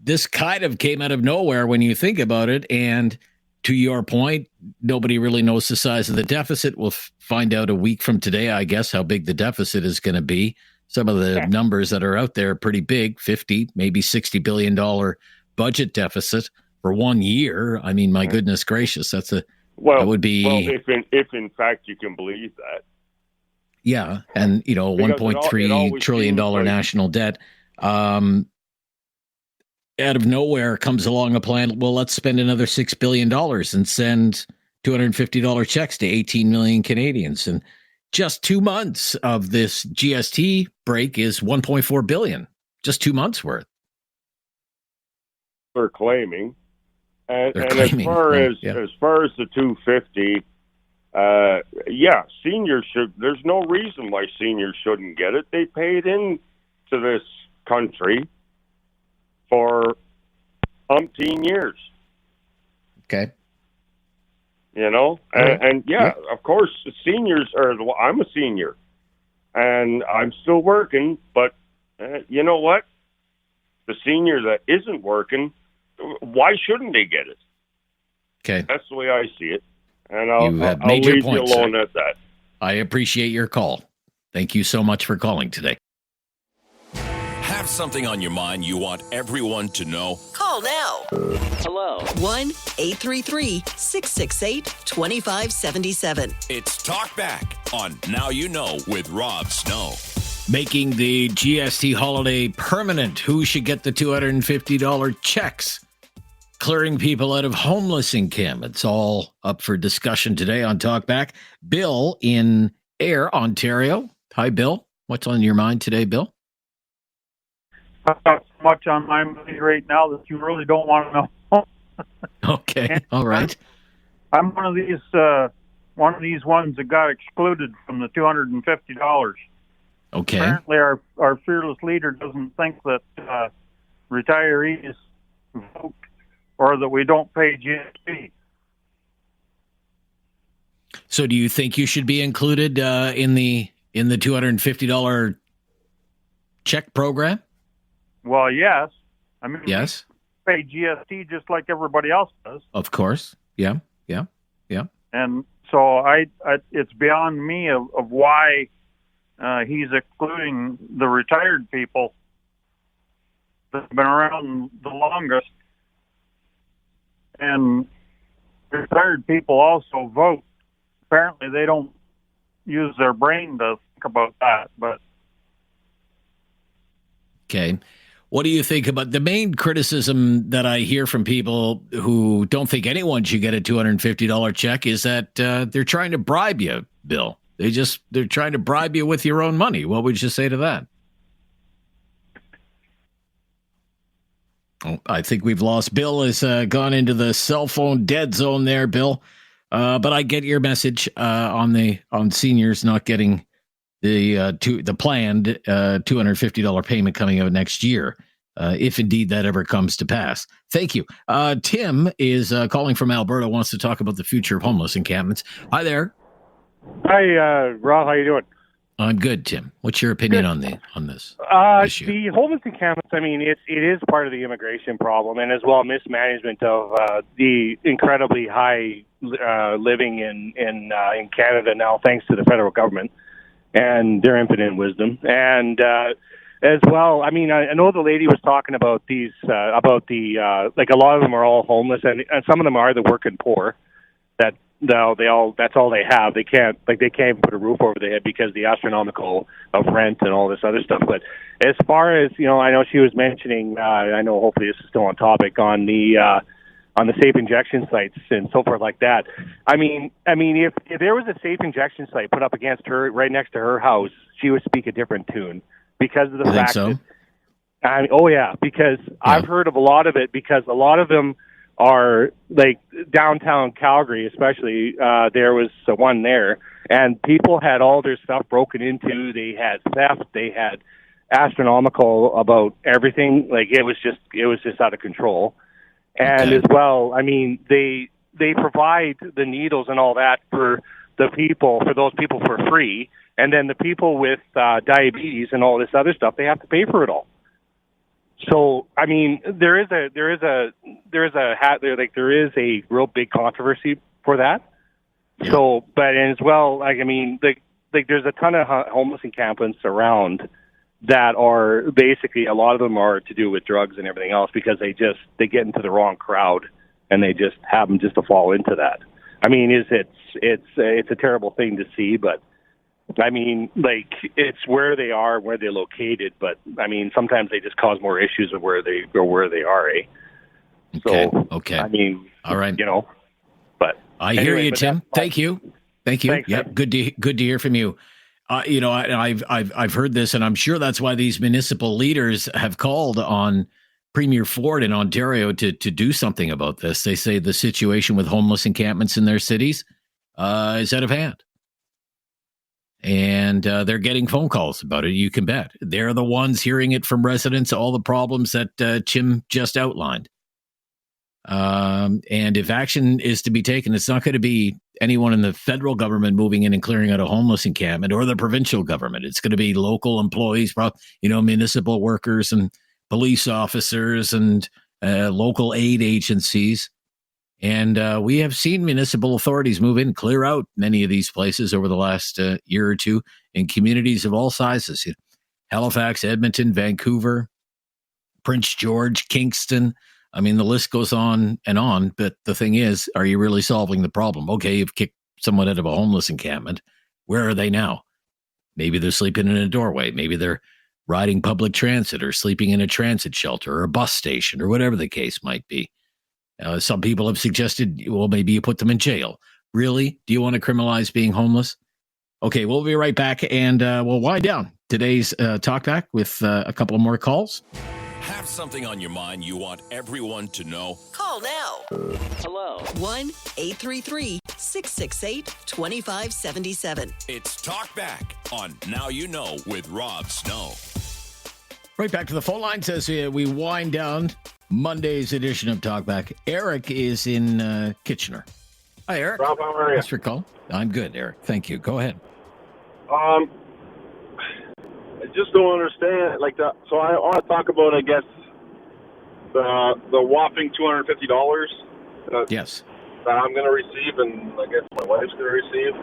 this kind of came out of nowhere when you think about it. And to your point, nobody really knows the size of the deficit. We'll find out a week from today, I guess, how big the deficit is going to be. Some of the numbers that are out there are pretty big, $50, maybe $60 billion budget deficit for 1 year. I mean, my goodness gracious, that would be. Well, if in fact you can believe that. Yeah, and $1.3 trillion national debt. Out of nowhere comes along a plan. Well, let's spend another $6 billion and send $250 checks to 18 million Canadians. And just 2 months of this GST break is $1.4 billion. Just 2 months worth. They're claiming. And as far as the 250, seniors should. There's no reason why seniors shouldn't get it. They paid into this country for umpteen years. Okay. Of course, seniors are. I'm a senior, and I'm still working. But you know what? The senior that isn't working, why shouldn't they get it? Okay, that's the way I see it, and I'll leave you alone at that. I appreciate your call. Thank you so much for calling today. Have something on your mind you want everyone to know? Call now. Hello. 1-833-668-2577. It's Talkback on Now You Know with Rob Snow. Making the GST holiday permanent. Who should get the $250 checks? clearing people out of homeless encampments, all up for discussion today on Talkback. Bill in Ayr, Ontario. Hi, Bill. What's on your mind today, Bill? I've got so much on my mind right now that you really don't want to know. Okay, all right. I'm one of these ones that got excluded from the $250. Okay. Apparently, our fearless leader doesn't think that retirees vote or that we don't pay GST. So, do you think you should be included in the $250 check program? Well, yes. I mean, yes. We pay GST just like everybody else does. Of course. Yeah. And so it's beyond me of why he's excluding the retired people that have been around the longest. And retired people also vote. Apparently, they don't use their brain to think about that. But okay. What do you think about the main criticism that I hear from people who don't think anyone should get a $250 check is that they're trying to bribe you, Bill. They're trying to bribe you with your own money. What would you say to that? Oh, I think we've lost Bill. Has gone into the cell phone dead zone there, Bill. But I get your message on seniors not getting the planned $250 payment coming out next year, if indeed that ever comes to pass. Thank you. Tim is calling from Alberta, wants to talk about the future of homeless encampments. Hi there. Hi, Rob. How you doing? I'm good, Tim. What's your opinion on this issue? The homeless encampments, I mean, it is part of the immigration problem, and as well mismanagement of the incredibly high living in Canada now, thanks to the federal government and their infinite wisdom. And as well, I mean, I know the lady was talking about these, like a lot of them are all homeless, and some of them are the working poor. That's all they have. They can't even put a roof over their head because the astronomical of rent and all this other stuff. But as far as, I know she was mentioning, I know hopefully this is still on topic, on the safe injection sites and so forth like that. I mean, if there was a safe injection site put up against her, right next to her house, she would speak a different tune because of the fact that, because I've heard of a lot of it, because a lot of them are like downtown Calgary, especially. There was one there, and people had all their stuff broken into. They had theft. They had astronomical about everything. Like it was just out of control. And as well, I mean, they provide the needles and all that for those people for free, and then the people with diabetes and all this other stuff, they have to pay for it all. So, I mean, there is a real big controversy for that. Yeah. So, but as well, like, I mean, there's a ton of homeless encampments around that are basically, a lot of them are to do with drugs and everything else, because they get into the wrong crowd and they just happen to fall into that. I mean, it's a terrible thing to see, but I mean, like, it's where they are, where they're located, but I mean, sometimes they just cause more issues of where they are, eh? Okay. I mean, all right, but I hear you, Tim. Thank you. Thanks, yeah, good to hear from you. I've heard this, and I'm sure that's why these municipal leaders have called on Premier Ford in Ontario to do something about this. They say the situation with homeless encampments in their cities is out of hand. And they're getting phone calls about it, you can bet. They're the ones hearing it from residents, all the problems that Jim just outlined. And if action is to be taken, it's not going to be anyone in the federal government moving in and clearing out a homeless encampment, or the provincial government. It's going to be local employees, municipal workers and police officers and local aid agencies. And we have seen municipal authorities move in, clear out many of these places over the last year or two in communities of all sizes. Halifax, Edmonton, Vancouver, Prince George, Kingston. I mean, the list goes on and on. But the thing is, are you really solving the problem? Okay, you've kicked someone out of a homeless encampment. Where are they now? Maybe they're sleeping in a doorway. Maybe they're riding public transit or sleeping in a transit shelter or a bus station or whatever the case might be. Some people have suggested, well, maybe you put them in jail. Really? Do you want to criminalize being homeless? Okay, we'll be right back, and we'll wind down today's Talkback with a couple of more calls. Have something on your mind you want everyone to know? Call now. Hello. 1-833-668-2577. It's Talkback on Now You Know with Rob Snow. Right back to the phone lines as we wind down Monday's edition of Talkback. Eric is in Kitchener. Hi, Eric. Rob, how are you? Thanks for calling. I'm good, Eric. Thank you. Go ahead. I just don't understand So I want to talk about, I guess, the whopping $250. Yes. That I'm going to receive, and I guess my wife's going to receive.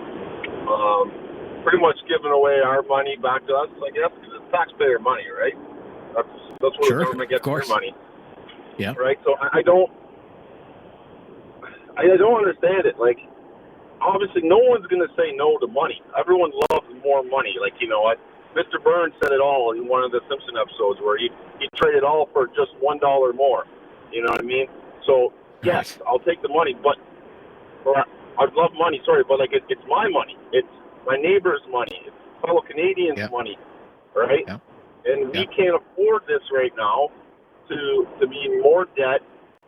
Pretty much giving away our money back to us, I guess, because it's taxpayer money, right? That's where the government gets their money. Yeah. Right. So I don't understand it. Like, obviously, no one's going to say no to money. Everyone loves more money. Like, you know what? Mr. Burns said it all in one of the Simpson episodes where he traded all for just $1 more. You know what I mean? So, yes, I'll take the money, but I'd love money, but like it's my money. It's my neighbor's money. It's fellow Canadians' money, right? Yep. And we can't afford this right now to be in more debt.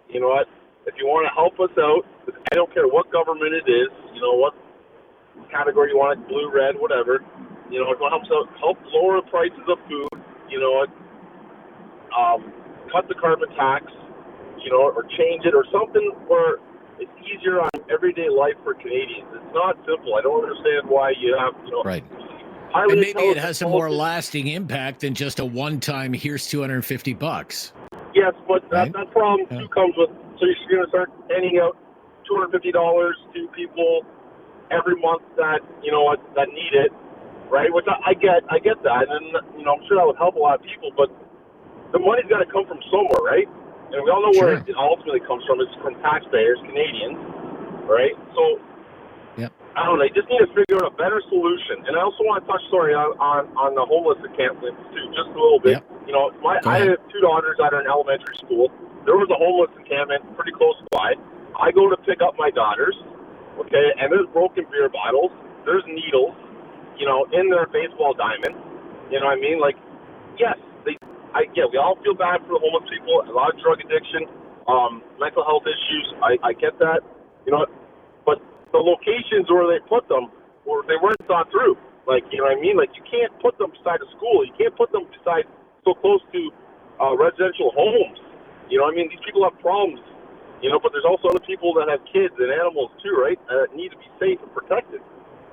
You know what? If you want to help us out, I don't care what government it is, you know, what category you want it, blue, red, whatever. You know, if you want to help lower the prices of food, you know, cut the carbon tax, you know, or change it or something where it's easier on everyday life for Canadians. It's not simple. I don't understand why you have, you know, right. highly And maybe it intelligent has a more lasting impact than just a one-time, here's $250. Yes, but that problem too comes with, so you're going to start handing out $250 to people every month that, you know, that need it, right? Which I get that, and, you know, I'm sure that would help a lot of people, but the money's got to come from somewhere, right? And we all know where it ultimately comes from. It's from taxpayers, Canadians, right? So, I don't know. They just need to figure out a better solution. And I also want to touch, on the homeless encampments, too, just a little bit. You know, I have two daughters that are in elementary school. There was a homeless encampment pretty close by. I go to pick up my daughters, okay, and there's broken beer bottles. There's needles, you know, in their baseball diamonds. You know what I mean? Like, yes, we all feel bad for the homeless people, a lot of drug addiction, mental health issues. I get that, you know, but the locations where they put them, they weren't thought through. Like, you know what I mean? Like, you can't put them beside a school. You can't put them beside so close to residential homes. You know what I mean? These people have problems, you know, but there's also other people that have kids and animals too, right? That need to be safe and protected.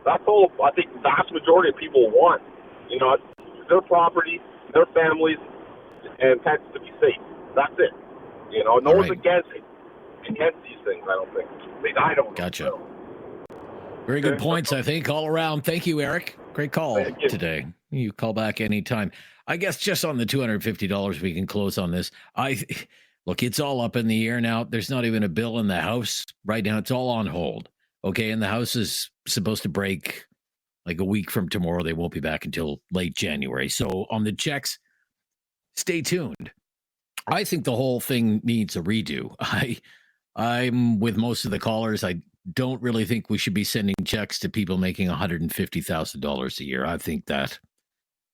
That's all I think the vast majority of people want. You know, their property, their families, and pets to be safe. That's it. You know, no one's against these things, I don't think. At least I don't. Gotcha. Very good points, I think, all around. Thank you, Eric. Great call today. You call back anytime. I guess just on the $250, we can close on this. Look, it's all up in the air now. There's not even a bill in the House right now. It's all on hold. Okay, and the House is supposed to break like a week from tomorrow. They won't be back until late January. So on the checks, stay tuned. I think the whole thing needs a redo. I'm with most of the callers. I don't really think we should be sending checks to people making $150,000 a year. I think that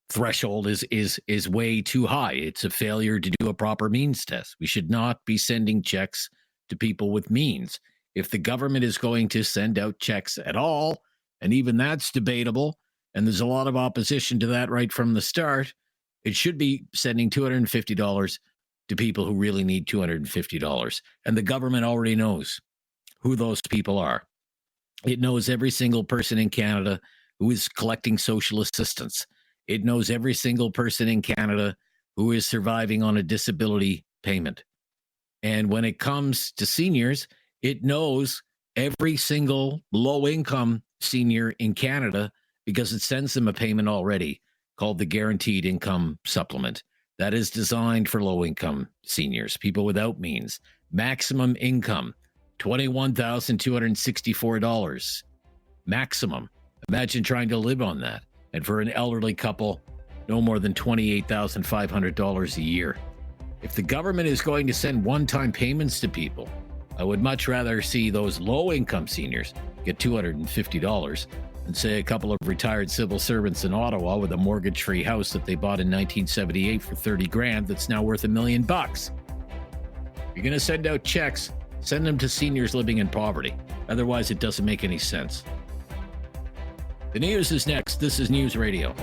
threshold is way too high. It's a failure to do a proper means test. We should not be sending checks to people with means. If the government is going to send out checks at all, and even that's debatable, and there's a lot of opposition to that right from the start, it should be sending $250 to people who really need $250. And the government already knows who those people are. It knows every single person in Canada who is collecting social assistance. It knows every single person in Canada who is surviving on a disability payment. And when it comes to seniors, it knows every single low-income senior in Canada because it sends them a payment already called the Guaranteed Income Supplement. That is designed for low-income seniors, people without means. Maximum income, $21,264. Maximum. Imagine trying to live on that. And for an elderly couple, no more than $28,500 a year. If the government is going to send one-time payments to people I would much rather see those low-income seniors get $250 than, say, a couple of retired civil servants in Ottawa with a mortgage-free house that they bought in 1978 for $30,000 that's now worth $1 million. If you're going to send out checks, send them to seniors living in poverty. Otherwise, it doesn't make any sense. The news is next. This is News Radio.